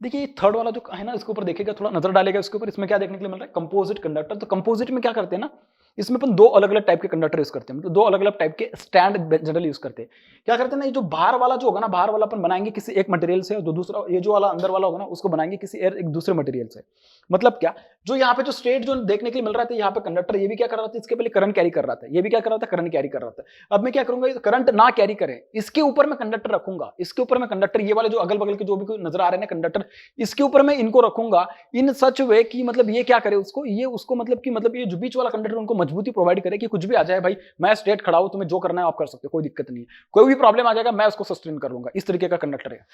S1: देखिए थर्ड वाला जो है ना, इसके ऊपर देखिएगा, थोड़ा नजर डालेगा इसके ऊपर, इसमें क्या देखने के लिए मिल रहा है, कंपोजिट कंडक्टर। तो कंपोजिट में क्या करते हैं ना, इसमें अपन दो अलग अलग टाइप के कंडक्टर यूज करते हैं, मतलब दो अलग अलग टाइप के स्टैंड जनरली यूज करते हैं। क्या करते हैं ना, ये जो बाहर वाला जो होगा ना, बाहर वाला अपन बनाएंगे किसी एक मटेरियल से, और जो दूसरा ये जो वाला अंदर वाला होगा ना उसको बनाएंगे किसी एक दूसरे मटेरियल से। मतलब क्या, जो यहाँ पे जो स्टेट जो देखने के लिए मिल रहा था, यहाँ पे कंडक्टर ये भी क्या कर रहा था, इसके पहले करंट कैरी कर रहा था, ये भी क्या कर रहा था, करंट कैरी कर रहा था। अब मैं क्या करूंगा, करंट ना कैरी करे, इसके ऊपर मैं कंडक्टर रखूंगा, इसके ऊपर मैं कंडक्टर, ये वाले जो अगल बगल के जो भी नजर आ रहे हैं कंडक्टर, इसके ऊपर मैं इनको रखूंगा इन सच वे कि मतलब ये क्या करे उसको, ये उसको मतलब कि मतलब ये जो बीच वाला कंडक्टर उनको मजबूती प्रोवाइड करे कि कुछ भी आ जाए भाई, मैं स्ट्रेट खड़ा हूं, तुम्हें जो करना है आप कर सकते हो, कोई दिक्कत नहीं है, कोई भी प्रॉब्लम आ जाएगा मैं उसको सस्टेन कर लूंगा। इस तरीके का कंडक्टर है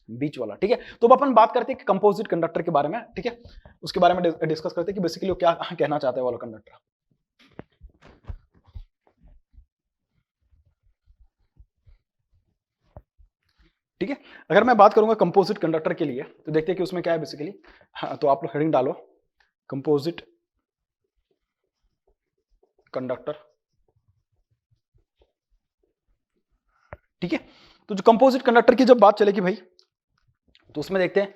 S1: बीच वाला। ठीक है, तो अब अपन बात करते हैं कंपोजिट कंडक्टर के बारे में। ठीक है, उसके बारे में डिस्कस करते हैं कि बेसिकली वो क्या कहना चाहता है वाला कंडक्टर। ठीक है, अगर मैं बात करूंगा कंपोजिट कंडक्टर के लिए तो देखते हैं कि उसमें क्या है बेसिकली। हाँ, तो आप लोग हेडिंग डालो कंपोजिट कंडक्टर। ठीक है, तो जो कंपोजिट कंडक्टर की जब बात चलेगी भाई, तो उसमें देखते हैं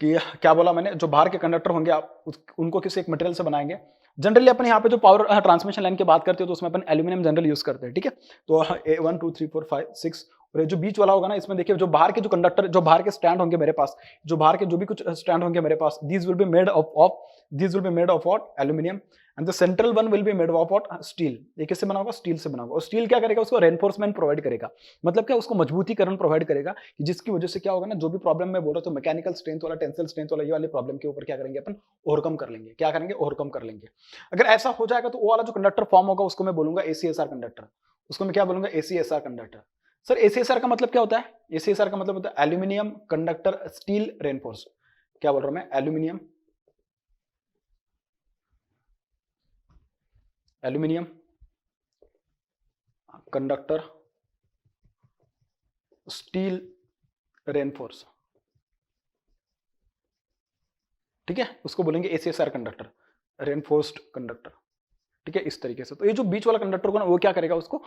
S1: कि क्या बोला मैंने, जो बाहर के कंडक्टर होंगे आप उनको किसी एक मटेरियल से बनाएंगे। जनरली अपन यहाँ पे जो पावर ट्रांसमिशन लाइन की बात करते हो तो उसमें अपन एल्यूमिनियम जनरल यूज करते हैं। ठीक है, तो 1 2 3 4 5 6, और ये जो बीच वाला होगा ना, इसमें देखिए जो बाहर के जो कंडक्टर, जो बाहर के स्टैंड होंगे मेरे पास, जो बाहर के जो भी कुछ स्टैंड होंगे मेरे पास, these will be made of what, aluminium, and the central one will be made of what, steel. ये किससे बना होगा, स्टील से बना होगा। और स्टील क्या करेगा, उसको रेनफोर्समेंट प्रोवाइड करेगा, मतलब क्या, उसको मजबूतीकरण प्रोवाइड करेगा, कि जिसकी वजह से क्या होगा ना, जो भी प्रॉब्लम मैं बोल रहा हूँ मैकेनिकल स्ट्रेंथ वाला, टेंसिल स्ट्रेंथ वाला, ये वाले प्रॉब्लम के ऊपर क्या करेंगे अपन, ओवरकम कर लेंगे। क्या करेंगे, ओवरकम कर लेंगे। अगर ऐसा हो जाएगा तो वो वाला जो कंडक्टर फॉर्म होगा उसको मैं बोलूंगा ACSR कंडक्टर। उसको मैं क्या बोलूंगा, ACSR कंडक्टर। सर ACSR का मतलब क्या होता है, ACSR का मतलब होता है एल्यूमिनियम कंडक्टर स्टील रेनफोर्स। क्या बोल रहा हूं मैं, एल्यूमिनियम कंडक्टर स्टील रेनफोर्स। ठीक है, उसको बोलेंगे ACSR कंडक्टर, रेनफोर्स्ड कंडक्टर। ठीक है, इस तरीके से। तो ये जो बीच वाला कंडक्टर होगा ना, वो क्या करेगा, उसको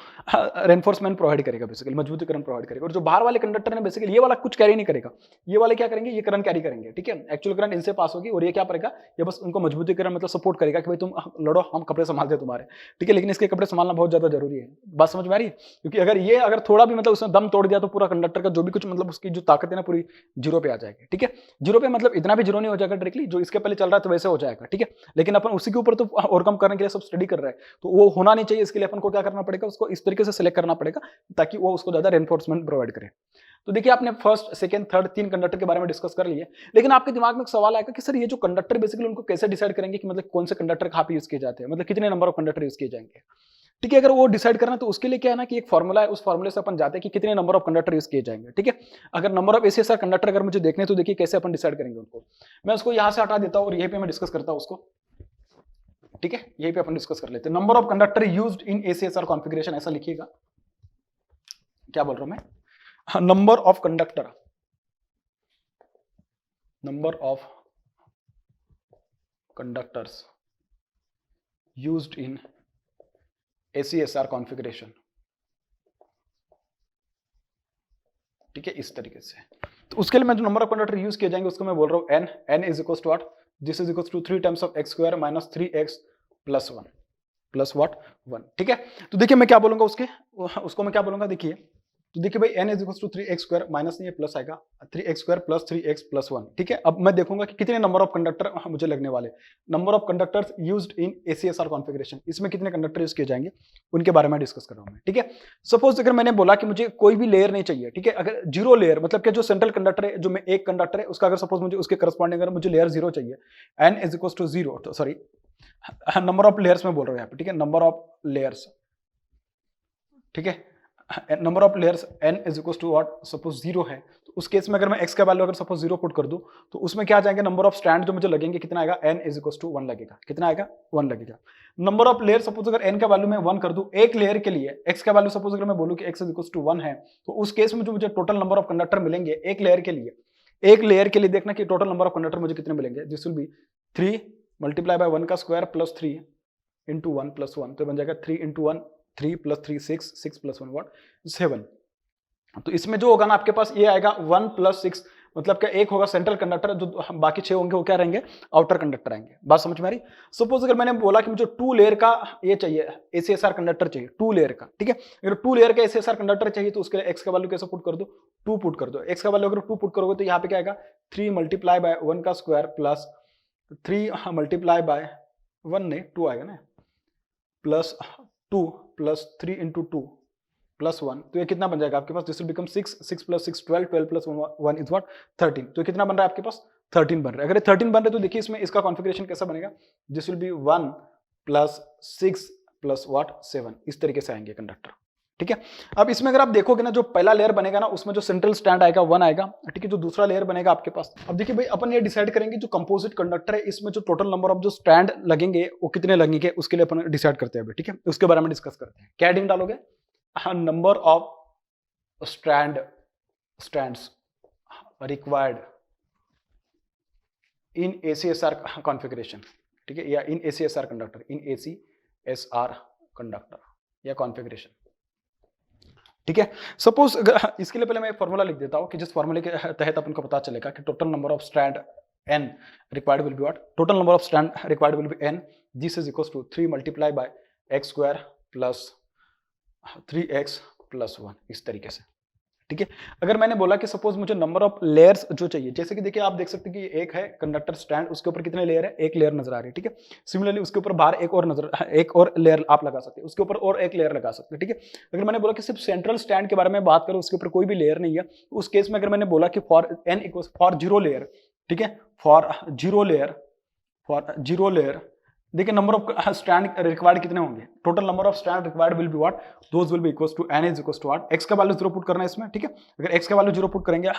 S1: रेनफोर्समेंट प्रोवाइड करेगा, बेसिकली मजबूतीकरण प्रोवाइड करेगा। और जो बाहर वाले कंडक्टर है बेसिकली ये वाला कुछ कैरी नहीं करेगा, ये वाले क्या करेंगे, ये करंट कैरी करेंगे। ठीक है, एक्चुअल करंट इनसे पास होगी और ये क्या करेगा, ये बस उनको मजबूतीकरण मतलब सपोर्ट करेगा कि भाई तुम लड़ो, हम कपड़े संभालते हैं तुम्हारे। ठीक है, लेकिन इसके कपड़े संभालना बहुत ज्यादा जरूरी है। बात समझ में आ रही है, क्योंकि अगर थोड़ा भी मतलब उसने दम तोड़ दिया तो पूरा कंडक्टर का जो भी कुछ मतलब उसकी जो ताकत है ना पूरी जीरो पे आ जाएगी। ठीक है, जीरो पे मतलब इतना भी जीरो नहीं हो जाएगा डायरेक्टली, जो इसके पहले चल रहा है तो वैसे हो जाएगा। ठीक है, लेकिन अपन उसी के ऊपर तो ओवरकम करने के लिए सब स्टडी कर रहे हैं, तो वो होना नहीं चाहिए। इसके लिए अपन को क्या करना पड़ेगा, उसको इस तरीके से सिलेक्ट करना पड़ेगा ताकि वो उसको ज्यादा रेनफोर्समेंट प्रोवाइड करे। तो देखिए आपने फर्स्ट, सेकंड, थर्ड 3 कंडक्टर के बारे में डिस्कस कर लिए, लेकिन आपके दिमाग में एक सवाल आएगा कि सर ये जो कंडक्टर बेसिकली उनको कैसे डिसाइड करेंगे कि मतलब कौन से कंडक्टर कहाँ पे यूज किए जाते हैं, मतलब कितने नंबर ऑफ कंडक्टर यूज किए जाएंगे। ठीक है, अगर वो डिसाइड करना तो उसके लिए क्या है ना कि एक फॉर्मूला है, उस फॉर्मूले से अपन जाते हैं कि कितने नंबर ऑफ कंडक्टर यूज किए जाएंगे। ठीक है, अगर नंबर ऑफ ACSR कंडक्टर अगर मुझे देखने तो देखिए कैसे अपन डिसाइड करेंगे उनको। मैं उसको यहां से हटा देता हूं और यहीं पे मैं डिस्कस करता हूं उसको। ठीक है, यहीं पे अपन डिस्कस कर लेते हैं। Number of conductor used in ACSR configuration, ऐसा लिखिएगा। क्या बोल रहा हूं मैं, number of conductor, number of conductors used in ACSR configuration. ठीक है, इस तरीके से। तो उसके लिए मैं जो नंबर ऑफ कंडक्टर यूज किए जाएंगे उसको मैं बोल रहा हूं n is equal to what, this is equal to 3 times of x square minus 3x plus 1 plus what 1। ठीक है, तो देखिए मैं क्या बोलूंगा उसको मैं क्या बोलूंगा, देखिए तो देखिए भाई n is equal to 3x square minus नहीं है प्लस आएगा 3x square plus 3x plus 1, ठीक है। अब मैं देखूंगा कि कितने नंबर ऑफ कंडक्टर मुझे लगने वाले, number of conductors used in ACSR configuration, इसमें कितने कंडक्टर यूज किए जाएंगे उनके बारे में डिस्कस कर रहा हूं मैं, ठीक है। सपोज अगर मैंने बोला कि मुझे कोई भी लेयर नहीं चाहिए, ठीक है, अगर जीरो लेयर मतलब कि जो सेंट्रल कंडक्टर है, जो में एक कंडक्टर है उसका अगर सपोज मुझे उसके करस्पॉन्डिंग अगर मुझे लेयर जीरो चाहिए, n इज इक्वल टू 0, तो सॉरी नंबर ऑफ लेयर्स में बोल रहा हूं यहाँ पे, ठीक है, नंबर ऑफ लेयर्स, ठीक है, number of layers n is equal to what, suppose 0 है, तो उस केस में अगर मैं x का वैल्यू अगर सपोज 0 पुट कर दूं तो उसमें क्या आ जाएंगे नंबर ऑफ स्ट्रैंड जो मुझे लगेंगे, कितना आएगा, n इज इक्वल टू 1 लगेगा, कितना आएगा, 1 लगेगा। नंबर ऑफ लेयर सपोज अगर n का वैल्यू मैं 1 कर दूं एक लेयर के लिए, x का वैल्यू सपोज अगर मैं बोलूं कि x इज इक्वल टू 1 है, तो उस केस में जो मुझे टोटल नंबर ऑफ कंडक्टर मिलेंगे एक लेयर के लिए, एक लेयर के लिए देखना कि टोटल नंबर ऑफ कंडक्टर मुझे कितने मिलेंगे, this will B 3 multiply by 1 का स्क्वायर प्लस 3 इंटू 1 प्लस 1, तो बन जाएगा 3 इंटू 1 3 प्लस 3 6, 6 प्लस 1 व्हाट 7। तो इसमें जो होगा ना आपके पास ये आएगा 1 प्लस 6, मतलब क्या एक होगा सेंट्रल कंडक्टर, जो बाकी 6 होंगे वो क्या रहेंगे, आउटर कंडक्टर आएंगे। बात समझ में आ रही। सपोज अगर मैंने बोला कि मुझे 2 लेयर का ये चाहिए ACSR कंडक्टर चाहिए, 2 लेयर का, ठीक है, अगर 2 लेयर का ACSR कंडक्टर चाहिए तो उसके लिए x का वैल्यू कैसे पुट कर दो, 2 पुट कर दो। x का वैल्यू अगर 2 पुट करोगे तो यहाँ पे क्या आएगा 3 मल्टीप्लाई बाय 1 का स्क्वायर प्लस 3 मल्टीप्लाई बाय 1 नहीं 2 आएगा ना, प्लस 2 प्लस 3 इंटू 2 प्लस 1, तो ये कितना बन जाएगा आपके पास, this will become 6, 6 plus 6 12, 12 plus 1 is what 13, तो कितना बन रहा है आपके पास 13 बन रहा है। अगर 13 बन रहा है तो देखिए इसमें इसका कॉन्फ़िगरेशन कैसा बनेगा, this will B 1 plus 6 plus what 7, इस तरीके से आएंगे कंडक्टर, ठीक है। अब इसमें अगर आप देखोगे ना जो पहला लेयर बनेगा ना उसमें जो सेंट्रल स्टैंड आएगा 1 आएगा, ठीक है, जो दूसरा लेयर बनेगा आपके पास, अब देखिए भाई अपन ये डिसाइड करेंगे जो कंपोजिट कंडक्टर है इसमें जो टोटल नंबर ऑफ जो स्टैंड लगेंगे वो कितने लगेंगे उसके लिए अपन डिसाइड करते हैं, ठीक है, उसके बारे में डिस्कस करते हैं। क्या हेडिंग डालोगे, number of strands required in ACSR configuration, ठीक है, या in ACSR conductor, in ACSR conductor या configuration, ठीक है। सपोज इसके लिए पहले मैं एक फॉर्मूला लिख देता हूं कि जिस फॉर्मूले के तहत अपन को पता चलेगा कि total number of strand n required will be what, total number of strand required will be n, this is equals to 3 multiply by x square plus 3x plus 1, इस तरीके से, ठीक है। अगर मैंने बोला कि सपोज मुझे नंबर ऑफ लेयर्स जो चाहिए, जैसे कि देखिए आप देख सकते हैं कि एक है कंडक्टर स्टैंड, उसके ऊपर कितने लेयर है, एक लेयर नजर आ रही है, ठीक है। सिमिलरली उसके ऊपर बाहर एक और लेयर आप लगा सकते हैं, उसके ऊपर और एक लेयर लगा सकते हैं, ठीक है। अगर मैंने बोला कि सिर्फ सेंट्रल स्टैंड के बारे में बात करूं उसके ऊपर कोई भी लेयर नहीं है, तो उस केस में अगर मैंने बोला कि for n equals for zero layer, ठीक है, फॉर जीरो लेयर देखिए नंबर ऑफ स्टैंड रिक्वायर्ड कितने होंगे, total number of stand required will be what, those will be equals to n is equals to what, x का value 0 put करना है इसमें, ठीक है। अगर x का वैल्यू 0 पुट करेंगे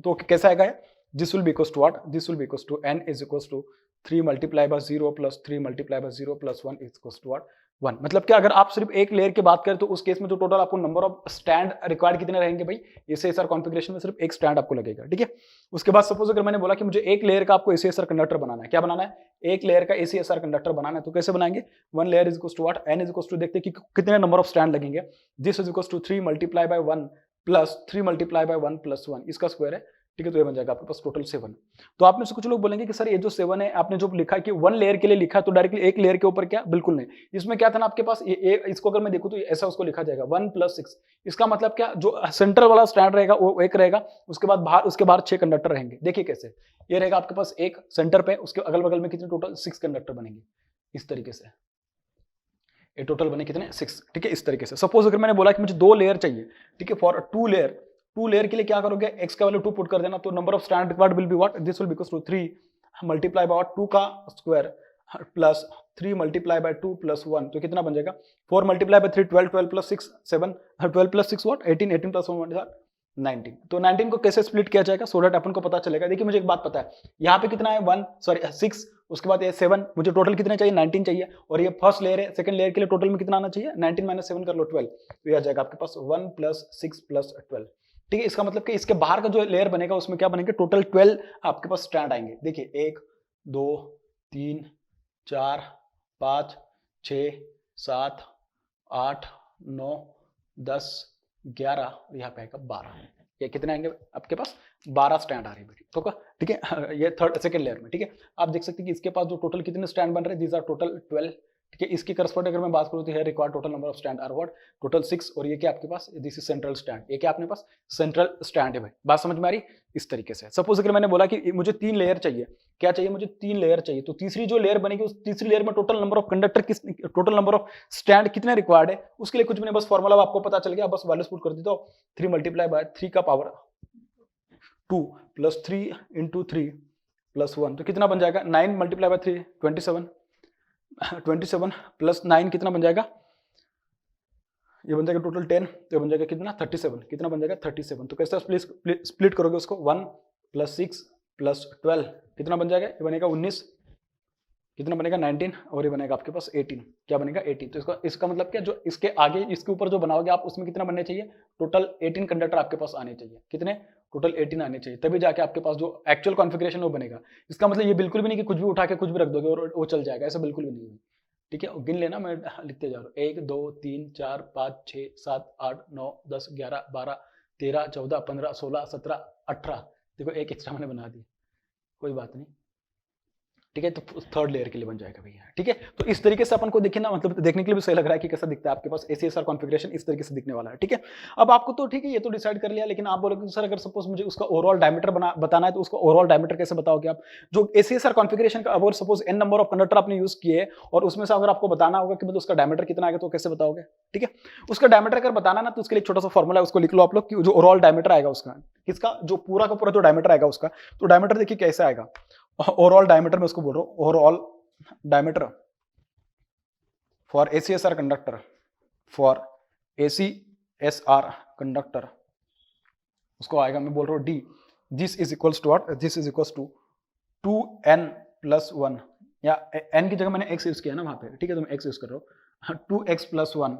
S1: तो कैसा आएगा, this will be equals to what, this will be equals to n is equals to 3 multiply by 0 plus 3 multiply by 0 plus 1 is equals to what 1। मतलब क्या अगर आप सिर्फ एक लेयर की बात करें तो उस केस में जो टोटल आपको नंबर ऑफ स्टैंड रिक्वायर्ड कितने रहेंगे भाई, ACSR कॉन्फ़िगरेशन में सिर्फ एक स्टैंड आपको लगेगा, ठीक है। उसके बाद सपोज अगर मैंने बोला कि मुझे एक लेयर का आपको ACSR कंडक्टर बनाना है, क्या बनाना है, एक लेयर का ACSR कंडक्टर बनाना है, तो कैसे बनाएंगे, 1 layer is equals to what, n is equals to देखते हैं कि कितने नंबर ऑफ स्टैंड लगेंगे, this is equals to 3 multiply by 1 plus 3 multiply by 1 plus 1, इसका स्क्वायर है, ठीक है, तो ये बन जाएगा आपके पास टोटल 7। तो आप में से कुछ लोग बोलेंगे कि सर ये जो 7 है आपने जो लिखा है कि 1 लेयर के लिए लिखा है तो डायरेक्टली एक लेयर के ऊपर क्या, बिल्कुल नहीं, इसमें क्या था ना आपके पास ये इसको अगर मैं देखूं तो ऐसा उसको लिखा जाएगा 1 प्लस 6, इसका मतलब क्या, जो सेंटर वाला स्टैंड रहेगा वो एक रहेगा, उसके बाद 6 कंडक्टर रहेंगे। देखिए कैसे, ये रहेगा आपके पास एक सेंटर पे, उसके अगल बगल में कितने टोटल 6 कंडक्टर बनेंगे, इस तरीके से ये टोटल बने कितने 6, ठीक है, इस तरीके से। सपोज अगर मैंने बोला कि मुझे 2 लेयर चाहिए, ठीक है, फॉर 2 लेयर के लिए क्या करोगे, x का वैल्यू 2 पुट कर देना, तो number of stand required will be what, this will be equals to 3 multiply by 2 का square plus 3 multiply by 2 plus 1, तो कितना बन जाएगा 4 मल्टीप्लाई बाय 3 12, 12 प्लस 6 7, 12 प्लस 6 व्हाट 18, 18 प्लस 1 19। तो 19 को कैसे स्प्लिट किया जाएगा, सो दैट अपन को पता चलेगा। देखिए मुझे एक बात पता है, यहाँ पे कितना है 6, उसके बाद ये 7, मुझे टोटल कितने चाहिए 19 चाहिए, और ये फर्स्ट लेयर है, सेकंड लेयर के लिए टोटल में कितना आना चाहिए 19 माइनस 7 कर लो 12, तो ये आ जाएगा आपके पास 1 प्लस 6 प्लस 12, ठीक है। इसका मतलब कि इसके बाहर का जो लेयर बनेगा उसमें क्या बनेंगे, टोटल 12 आपके पास स्टैंड आएंगे। देखिए 1 2 3 4 5 6 7 8 9 10 11, यहाँ पे आएगा 12, ये कितने आएंगे आपके पास 12 स्टैंड आ रहे हैं, तो ठीक है, ये सेकंड लेयर में, ठीक है। आप देख सकते हैं कि इसके पास जो टोटल कितने स्टैंड बन रहे हैं, दीज आर टोटल 12, ठीक है। इसकी करस्पॉन्डिंग अगर मैं बात करूँ तो है required total number of stand are what, total 6, और ये क्या आपके पास, दिस इज सेंट्रल स्टैंड, ये क्या अपने पास सेंट्रल स्टैंड है भाई। बात समझ में आ रही? इस तरीके से सपोज अगर मैंने बोला कि मुझे 3 लेयर चाहिए, क्या चाहिए मुझे 3 लेयर चाहिए, तो तीसरी जो लेयर बनेगी उस तीसरी लेयर में total number of conductor total number of stand कितने रिक्वायर्ड है, उसके लिए कुछ भी नहीं, बस फॉर्मूला आपको पता चल गया, बस वैल्यूज पुट कर दी तो 3 मल्टीप्लाई बाय 3 का पावर 2 प्लस 3 इंटू 3 प्लस 1, तो कितना बन जाएगा 9 मल्टीप्लाई बाय 3 27, 27 प्लस 9 कितना बन जाएगा, ये बन जाएगा टोटल 10, तो बन जाएगा कितना 37, कितना बन जाएगा 37। तो कैसे स्प्लिट करोगे उसको, 1 प्लस 6 प्लस 12 कितना बन जाएगा, ये बनेगा 19, कितना बनेगा 19, और ये बनेगा आपके पास 18, क्या बनेगा 18। तो इसका मतलब क्या, जो इसके आगे इसके ऊपर जो बनाओगे आप उसमें कितना बनने चाहिए, टोटल 18 कंडक्टर आपके पास आने चाहिए, कितने टोटल 18 आने चाहिए, तभी जाके आपके पास जो एक्चुअल कॉन्फ़िगरेशन वो बनेगा। इसका मतलब ये बिल्कुल भी नहीं कि कुछ भी उठा के कुछ भी रख दोगे और वो चल जाएगा, ऐसा बिल्कुल भी नहीं है। ठीक है, गिन लेना, मैं लिखते जा रहा हूँ, 1 2 3 4 5 6 7 8 9 10 11 12 13 14 15 16 17 18, देखो एक एक्स्ट्रा मैंने बना दी, कोई बात नहीं। ठीक है, तो थर्ड लेयर के लिए बन जाएगा भैया। ठीक है, तो इस तरीके से अपन को देखिए ना, मतलब देखने के लिए भी सही लग रहा है कि कैसा दिखता है आपके पास ACSR कॉन्फ़िगरेशन, इस तरीके से दिखने वाला है। ठीक है, अब आपको तो ठीक है ये तो डिसाइड कर लिया, लेकिन आप बोलोगे सर अगर सपोज मुझे उसका ओवरऑल डायमीटर बताना है, तो उसका ओवरऑल डायमीटर कैसे बताओगे आप, जो ACSR कॉन्फ़िगरेशन का अगर suppose n number of conductor आपने यूज किए और उसमें से अगर आपको बताना होगा कि मतलब उसका डायमीटर कितना आएगा, तो कैसे बताओगे। ठीक है, उसका डायमीटर अगर बताना ना, तो उसके लिए छोटा सा फॉर्मूला है, उसको लिख लो आप लोग, कि जो ओवरऑल डायमीटर आएगा उसका, किसका, जो पूरा का पूरा जो डायमीटर आएगा उसका, तो डायमीटर देखिए कैसे आएगा, ओवरऑल डायमीटर में उसको बोल रहा हूँ, overall diameter for ACSR conductor, for ACSR conductor उसको आएगा, मैं बोल रहा हूँ D, this is equals to what, this is equals to 2n plus 1, या n की जगह मैंने x यूज किया ना वहां पे, ठीक है, तो मैं x यूज कर रहा हूँ, 2x plus 1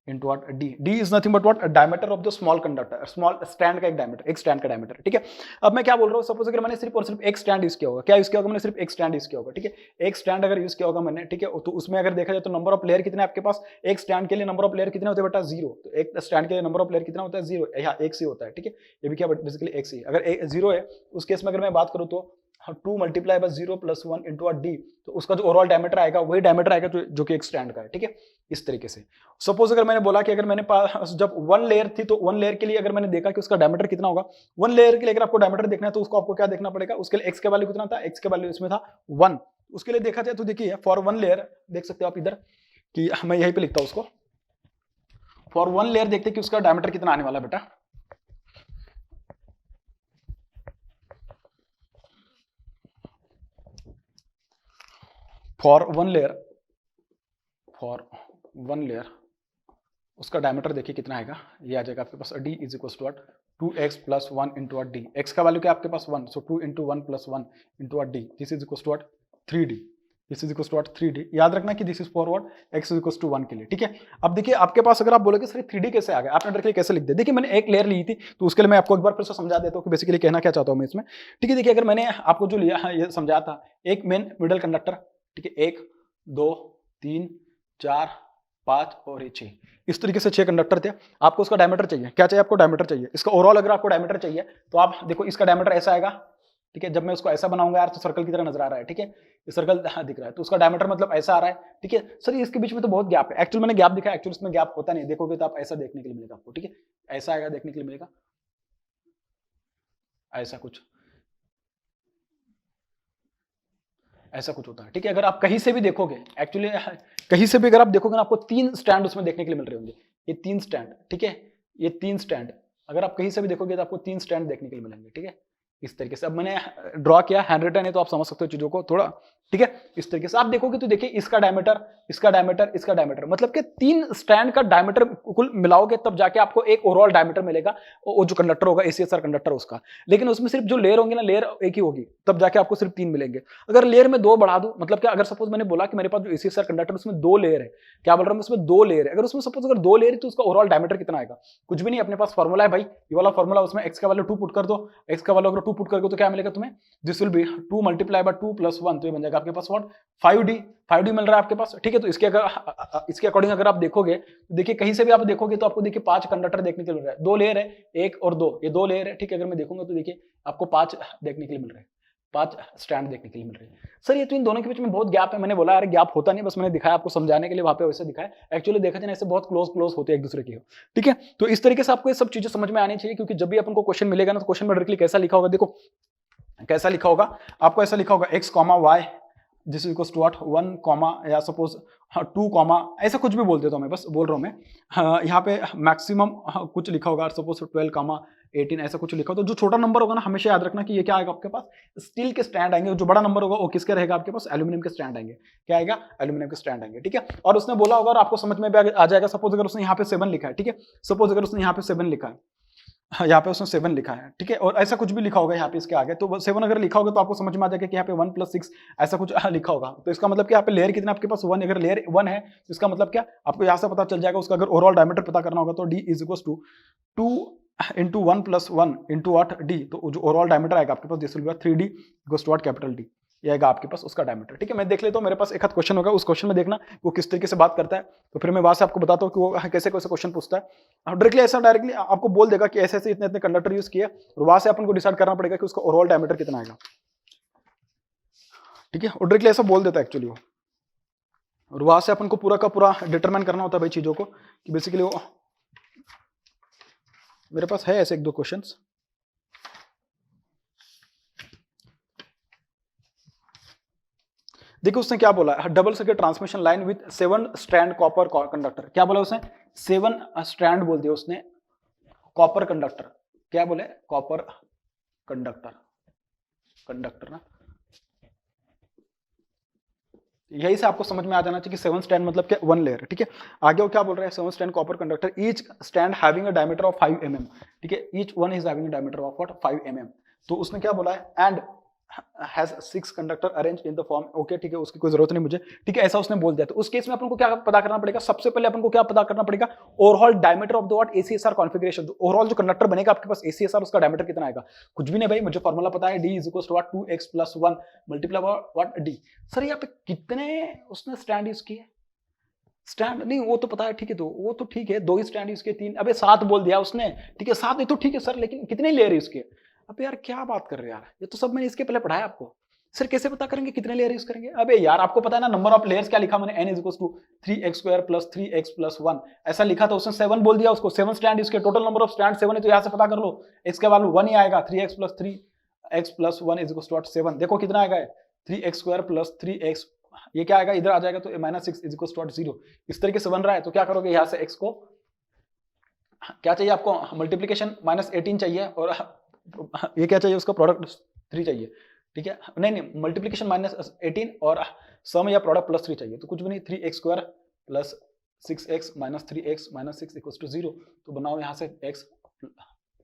S1: into what d, d is nothing but what, a diameter of the small conductor, small stand का एक diameter, एक stand का diameter। ठीक है, अब मैं क्या बोल रहा हूँ, सपोज अगर मैंने सिर्फ और सिर्फ एक स्टैंड यूज किया होगा, क्या यूज किया होगा मैंने, सिर्फ एक स्टैंड यूज किया होगा। ठीक है, एक स्टैंड अगर यूज किया होगा मैंने, ठीक है, तो उसमें अगर देखा जाए तो नंबर ऑफ लेयर कितने आपके पास, एक स्टैंड के लिए नंबर ऑफ लेयर कितने होते हैं बेटा 0, तो एक स्टैंड के लिए नंबर ऑफ लेयर कितना होता है 0, यहाँ एक से होता है। ठीक है, ये भी क्या बेसिकली एक से, अगर 0 है उस केस में अगर मैं बात करूँ तो 2 multiply by 0 plus 1 into d, तो उसका जो ओवरऑल डायमीटर आएगा वही डायमीटर आएगा जो कि एक स्टैंड का है। ठीक है, इस तरीके से सपोज अगर मैंने बोला कि अगर मैंने पास जब 1 लेयर थी, तो 1 लेयर के लिए अगर मैंने देखा कि उसका डायमीटर कितना होगा, 1 लेयर के लिए अगर आपको डायमीटर देखना है तो उसको आपको क्या देखना पड़ेगा, उसके लिए x का वैल्यू कितना था, x का वैल्यू इसमें था 1, उसके लिए देखा जाए तो देखिए फॉर 1 लेयर देख सकते हो आप इधर, कि मैं यहीं पे लिखता हूं उसको, फॉर 1 लेयर देखते कि उसका डायमीटर कितना आने वाला बेटा, फॉर वन लेयर उसका डायमीटर देखिए कितना आएगा, ये आ जाएगा आपके पास d is equal to 2x plus 1 into d, x का वैल्यू क्या आपके पास 1, so 2 into 1 plus 1 into d, this is equal to 3d, this is equal to 3d, याद रखना कि this is for what, x is equal to 1 के लिए। ठीक है, अब देखिए आपके पास अगर आप बोलोगे सर 3d कैसे आ गया, आपने डायरेक्टली कैसे लिख दिया, देखिए मैंने एक लेयर ली थी, तो उसके लिए मैं आपको एक बार फिर से समझा देता हूँ कि बेसिकली कहना क्या चाहता हूँ मैं इसमें। ठीक है, देखिए अगर मैंने आपको जो लिया ये समझाया था, एक मेन मिडल कंडक्टर, ठीक है, 1 2 3 4 5 और 6, इस तरीके से 6 कंडक्टर थे, आपको उसका डायमीटर चाहिए, क्या चाहिए आपको डायमीटर चाहिए, इसका ओवरऑल अगर आपको डायमीटर चाहिए तो आप देखो इसका डायमीटर ऐसा आएगा। ठीक है, जब मैं उसको ऐसा बनाऊंगा यार तो सर्कल की तरह नजर आ रहा है। ठीक है, ये सर्कल दिख रहा है, तो उसका डायमीटर मतलब ऐसा आ रहा है। ठीक है सर, इसके बीच में तो बहुत गैप है, एक्चुअली मैंने गैप दिखाया, एक्चुअली इसमें गैप होता नहीं, देखोगे तो आप ऐसा देखने के लिए मिलेगा आपको। ठीक है, ऐसा आएगा देखने के लिए मिलेगा, ऐसा कुछ ऐसा कुछ होता है। ठीक है, अगर आप कहीं से भी देखोगे, एक्चुअली कहीं से भी अगर आप देखोगे ना, आपको 3 स्टैंड उसमें देखने के लिए मिल रहे होंगे, ये 3 स्टैंड। ठीक है, ये 3 स्टैंड अगर आप कहीं से भी देखोगे तो आपको 3 स्टैंड देखने के लिए मिलेंगे। ठीक है, इस तरीके से अब मैंने ड्रॉ किया, हैंड रिटन है तो आप समझ सकते हो चीजों को थोड़ा। ठीक है, इस तरीके से आप देखोगे तो देखिए इसका डायमीटर, इसका डायमीटर, इसका डायमीटर, मतलब कि 3 स्टैंड का डायमीटर कुल मिलाओगे तब जाके आपको एक ओवरऑल डायमीटर मिलेगा, वो जो कंडक्टर होगा ACSR कंडक्टर उसका। लेकिन उसमें सिर्फ जो लेयर होंगी ना, लेयर एक ही होगी, तब जाके आपको सिर्फ 3 मिलेंगे। अगर लेयर में 2 बढ़ा दूं, मतलब कि अगर सपोज मैंने बोला कि मेरे पास जो ACSR कंडक्टर उसमें 2 लेयर है, क्या बोल रहा हूं मैं, उसमें 2 लेयर है, अगर उसमें सपोज अगर 2 लेयर है तो उसका ओवरऑल डायमीटर कितना आएगा, कुछ भी नहीं, अपने पास फॉर्मूला है भाई, ये वाला फॉर्मूला, उसमें x का वैल्यू 2 पुट कर दो, x का वैल्यू अगर 2 पुट कर दो तो क्या मिलेगा तुम्हें, this will B 2 multiply by 2 plus 1, तो ये बन जाएगा आपके पास व्हाट 5d मिल रहा है आपके पास। ठीक है, तो इसके अकॉर्डिंग अगर आप देखोगे, देखिए कहीं से भी आप देखोगे तो आपको देखिए 5 कंडक्टर देखने के लिए मिल रहा है, 2 लेयर है, 1 और 2, ये 2 लेयर है। ठीक है, अगर मैं देखूंगा तो देखिए आपको 5 देखने के लिए मिल रहा है। 5 स्ट्रैंड देखने के लिए मिल रही है। सर ये तो इन दोनों के बीच में बहुत गैप है। मैंने बोला यार गैप होता नहीं, बस मैंने दिखाया आपको समझाने के लिए, वहां पे वैसे दिखाया। एक्चुअली देखा जाए ऐसे बहुत क्लोज होते हैं एक दूसरे की। ठीक है, तो इस तरीके से आपको ये सब चीजें समझ में आनी चाहिए, क्योंकि जब भी अपन को क्वेश्चन मिलेगा ना तो क्वेश्चन में डायरेक्टली कैसा लिखा होगा, देखो कैसा लिखा होगा, आपको ऐसा लिखा होगा x, y this is to what 1 comma या सपोज 2 कॉमा, ऐसा कुछ भी बोल देता हूँ मैं, बस बोल रहा हूँ मैं। यहाँ पे मैक्सिमम कुछ लिखा होगा, सपोज 12 कॉमा 18 ऐसा कुछ लिखा हो। तो जो छोटा नंबर होगा ना हमेशा याद रखना कि ये क्या आएगा आपके पास, स्टील के स्टैंड आएंगे। जो बड़ा नंबर होगा वो किसके रहेगा आपके पास, एल्यूमिनियम के स्टैंड आएंगे। क्या आएगा, एल्यूमिनियम के स्टैंड आएंगे। ठीक है, और उसने बोला होगा और आपको समझ में भी आ जाएगा, सपोज अगर उसने यहाँ पे 7 लिखा है, ठीक है, सपोज अगर उसने यहाँ पे 7 लिखा है, यहाँ पे उसने 7 लिखा है, ठीक है, और ऐसा कुछ भी लिखा होगा यहाँ पे इसके आगे, तो 7 अगर लिखा होगा तो आपको समझ में आ जाएगा कि यहाँ पे 1 + 6 ऐसा कुछ लिखा होगा। तो इसका मतलब क्या, यहाँ पे लेयर कितना आपके पास 1, अगर लेयर 1 है तो इसका मतलब क्या आपको यहाँ से पता चल जाएगा। उसका अगर ओवरऑल डायमीटर पता करना होगा तो d = 2 × 1 + 1 × what d, तो जो ओवरऑल डायमीटर आएगा आपके पास this will be 3d = what capital D, ये आएगा आपके पास उसका डायमीटर। ठीक है, मैं देख लेता हूँ, मेरे पास एक हाथ क्वेश्चन होगा, उस क्वेश्चन में देखना वो किस तरीके से बात करता है, तो फिर मैं वहां से आपको बताता हूँ कि वो कैसे कैसे क्वेश्चन पूछता है। डायरेक्टली आपको बोल देगा कि ऐसे ऐसे इतने इतने कंडक्टर यूज किए, और वहां से अपन को डिसाइड करना पड़ेगा कि उसका ओवरऑल डायमीटर कितना आएगा। ठीक है, और डायरेक्टली ऐसा बोल देता है एक्चुअली वो, और वहां से अपन को पूरा का पूरा डिटरमाइन करना होता है भाई चीजों को, कि बेसिकली वो मेरे पास है ऐसे 1-2 क्वेश्चंस। देखो उसने क्या बोला, double circuit transmission line with 7 strand copper conductor. क्या बोला उसने, 7 स्ट्रैंड बोल दिया उसने कॉपर कंडक्टर। क्या बोले, कॉपर कंडक्टर ना, यही से आपको समझ में आ जाना चाहिए कि 7 स्ट्रैंड मतलब क्या, 1 लेयर। ठीक है, आगे वो क्या बोल रहा है, 7 strand copper conductor, each strand having a diameter of 5 mm। ठीक है, each one is having a diameter of what 5 mm। तो उसने क्या बोला है, and has 6 conductor arrange in the form. Okay ठीक है, उसकी कोई जरूरत नहीं मुझे। ठीक है, ऐसा उसने बोल दिया। तो उस केस में अपन को क्या पता करना पड़ेगा, सबसे पहले अपन को क्या पता करना पड़ेगा, overall diameter of the what ACSR configuration. Overall जो कंडक्टर बनेगा आपके पास ACSR, उसका डायमीटर कितना आएगा, कुछ भी नहीं भाई, मुझे फॉर्मूला पता है, d = 2x + 1 × what d। Sir यहाँ पे कितने उसने स्टैंड यूज किए, स्टैंड नहीं वो तो पता है, ठीक है, तो वो तो ठीक है, 2 ही स्टैंड यूज किए, 3, अबे 7 बोल दिया उसने। ठीक है, 7 नहीं तो ठीक है सर, लेकिन कितने लेयर यूज किए। अब यार क्या बात कर रहे हैं यार, ये तो सब मैंने इसके पहले पढ़ाया आपको। सर कैसे पता करेंगे कितने लेयर यूज करेंगे, अबे यार आपको पता है ना नंबर ऑफ लेयर्स क्या लिखा मैंने, n = 3x² + 3x + 1 ऐसा लिखा था, उसने 7 बोल दिया, उसको 7 स्टैंड यूज किया, टोटल नंबर ऑफ स्टैंड 7 है, तो यहां से पता कर लो x का वैल्यू 1 ही आएगा, 3x + 3x + 1 = 7। देखो कितना आएगा, 3x² + 3x, ये क्या आएगा, इधर आ जाएगा तो -6 = 0। इस तरीके से बन रहा है, तो क्या करोगे, यहां से x को क्या चाहिए आपको, मल्टीप्लीकेशन -18 चाहिए, और ये क्या चाहिए, उसका प्रोडक्ट 3 चाहिए। ठीक है, नहीं मल्टीप्लीकेशन -18 और सम या प्रोडक्ट +3 चाहिए, तो कुछ भी नहीं, 3x² + 6x - 3x - 6 = 0। तो बनाओ यहाँ से x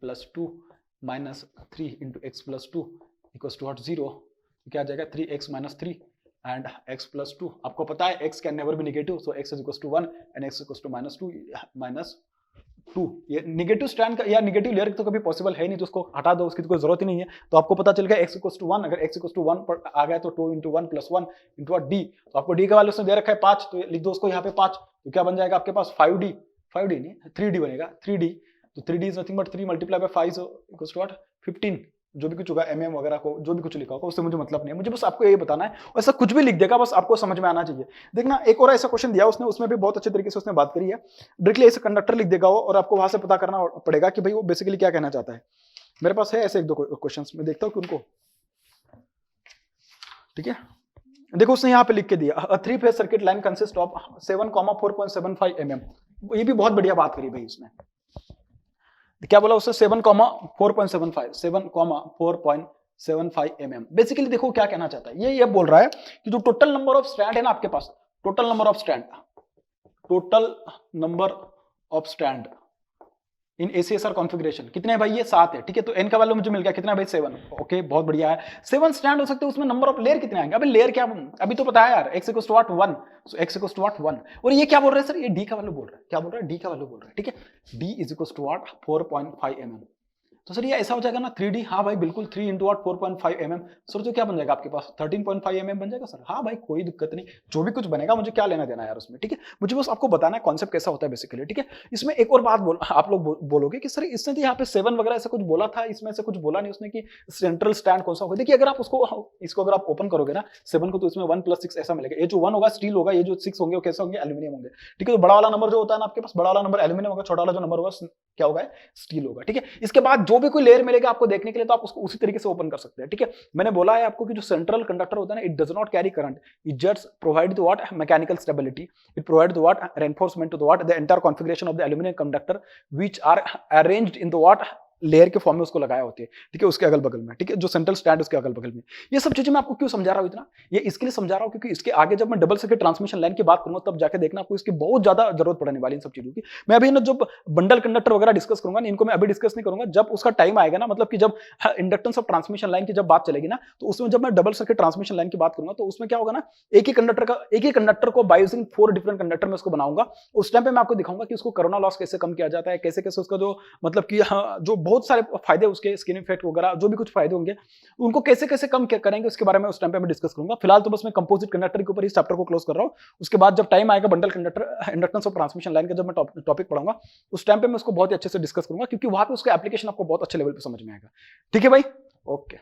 S1: + 2 - 3 × x + 2 = 0। क्या आ जाएगा, 3x - 3 एंड x + 2। आपको पता है x can never be negative, so x = 1 and x = -2। ये निगेटिव स्टैंड का या निगेटिव लेयर तो कभी पॉसिबल है नहीं, तो उसको हटा दो, उसकी तो कोई जरूरत ही नहीं है। तो आपको पता चल गया x = 1, अगर x = 1 पर आ गया तो 2 × 1 + 1 × d। तो आपको d का वैल्यू उसने दे रखा है 5, तो लिख दो उसको यहाँ पे 5, तो क्या बन जाएगा आपके पास 5d नहीं 3d बनेगा, 3d। तो 3d इज नथिंग बट 3 × 5 = 15। जो भी कुछ होगा mm वगैरह को जो भी कुछ लिखा होगा उससे मुझे मतलब नहीं है, मुझे बस आपको ये बताना है, ऐसा कुछ भी लिख देगा, बस आपको समझ में आना चाहिए। देखना एक और ऐसा क्वेश्चन दिया उसने, उसमें भी बहुत अच्छे तरीके से उसने बात करी है। डायरेक्टली ऐसे कंडक्टर लिख देगा वो, और आपको वहां से पता करना पड़ेगा कि भाई वो बेसिकली क्या कहना चाहता है। मेरे पास है ऐसे 1-2 क्वेश्चन, मैं देखता हूँ कि उनको, ठीक है, देखो उसने यहाँ पे लिख के दिया, 3 phase circuit line consist of 7, 4.75 mm। ये भी बहुत बढ़िया बात करी भाई उसने, क्या बोला उससे, 7, 4.75 mm। बेसिकली देखो क्या कहना चाहता है, ये बोल रहा है कि जो टोटल नंबर ऑफ स्ट्रैंड है ना आपके पास, total number of strand in ACSR configuration कितने हैं भाई, ये 7 है। ठीक है, तो n का वैल्यू मुझे मिल गया कितना भाई, 7। ओके बहुत बढ़िया है, 7 स्टैंड हो सकते हैं, उसमें नंबर ऑफ लेयर कितने आएंगे, अभी लेयर क्या अभी तो पता है यार, x = 1, सो x = 1। और ये क्या बोल रहे हैं सर, ये d का वैल्यू बोल रहा है, क्या बोल रहा है, d का वैल्यू बोल रहा है। ठीक है, d = 4.5 mm। तो सर ये ऐसा हो जाएगा ना 3D, हाँ भाई बिल्कुल 3 इंटू 8 4.5 mm। सर तो क्या बन जाएगा आपके पास 13.5 mm बन जाएगा सर। हाँ भाई कोई दिक्कत नहीं, जो भी कुछ बनेगा मुझे क्या लेना देना यार उसमें, ठीक है। मुझे बस आपको बताना है कॉन्सेप्ट कैसा होता है बेसिकली, ठीक है। इसमें एक और बात आप लोग बोलोगे कि सर इसने तो यहाँ पे 7 वगैरह ऐसा कुछ बोला था, इसमें से कुछ बोला नहीं उसने कि सेंट्रल स्टैंड कौन सा होगा। देखिए अगर आप इसको अगर आप ओपन करोगे ना 7 को, तो इसमें 1 + 6 ऐसा मिलेगा। ये जो 1 होगा स्टील होगा, ये जो 6 होंगे वो कैसे होंगे, एल्यूमिनियम होंगे, ठीक है। तो बड़ा वाला नंबर जो होता है ना आपके पास, बड़ा वाला नंबर एल्यूमिनियम होगा, छोटा वाला जो नंबर होगा क्या होगा, स्टील होगा, ठीक है। इसके बाद जो भी कोई लेयर मिलेगा आपको देखने के लिए, तो आप उसको उसी तरीके से ओपन कर सकते हैं, ठीक है। मैंने बोला है आपको कि जो सेंट्रल कंडक्टर होता है ना, it does not carry current, it just provide the what mechanical stability, it provide the what reinforcement to the what the entire configuration of the aluminium conductor which are arranged in the what layer के form में उसको लगाया होती है, ठीक है, उसके अगल बगल में, ठीक है, जो सेंट्रल स्टैंड उसके अगल बगल में। ये सब चीजें मैं आपको क्यों समझा रहा हूं इतना, ये इसके लिए समझा रहा हूं क्योंकि इसके आगे जब मैं डबल सर्किट ट्रांसमिशन लाइन की बात करूंगा तब जाके देखना आपको इसकी बहुत ज्यादा जरूरत पड़ने वाली इन सब चीजों की। मैं अभी ना जब बंडल कंडक्टर वगैरह डिस्कस करूंगा, इनको मैं अभी डिस्कस नहीं करूंगा, जब उसका टाइम आएगा ना, मतलब कि जब इंडक्टेंस ऑफ ट्रांसमिशन लाइन की जब बात चलेगी ना, तो उसमें जब मैं डबल सर्किट ट्रांसमिशन लाइन की बात करूंगा तो उसमें क्या होगा ना, एक ही कंडक्टर को बाय यूजिंग 4 डिफरेंट कंडक्टर में उसको बनाऊंगा। उस टाइम पे मैं आपको दिखाऊंगा कि उसको कोरोना लॉस कैसे कम किया जाता है, कैसे कैसे उसका जो मतलब कि जो बहुत सारे फायदे उसके स्किन इफेक्ट वगैरह जो भी कुछ फायदे होंगे उनको कैसे कैसे कम करेंगे उसके बारे में उस टाइम पे मैं डिस्कस करूंगा। फिलहाल तो बस मैं कंपोजिट कंडक्टर के ऊपर इस चैप्टर को क्लोज कर रहा हूं। उसके बाद जब टाइम आएगा bundle conductor inductance of transmission line का जब मैं टॉपिक पढ़ाऊंगा उस टाइम पे मैं उसको बहुत अच्छे से डिस्कस करूंगा, क्योंकि वहां पे उसका एप्लीकेशन आपको बहुत अच्छे लेवल पे समझ में आएगा, ठीक है भाई, ओके।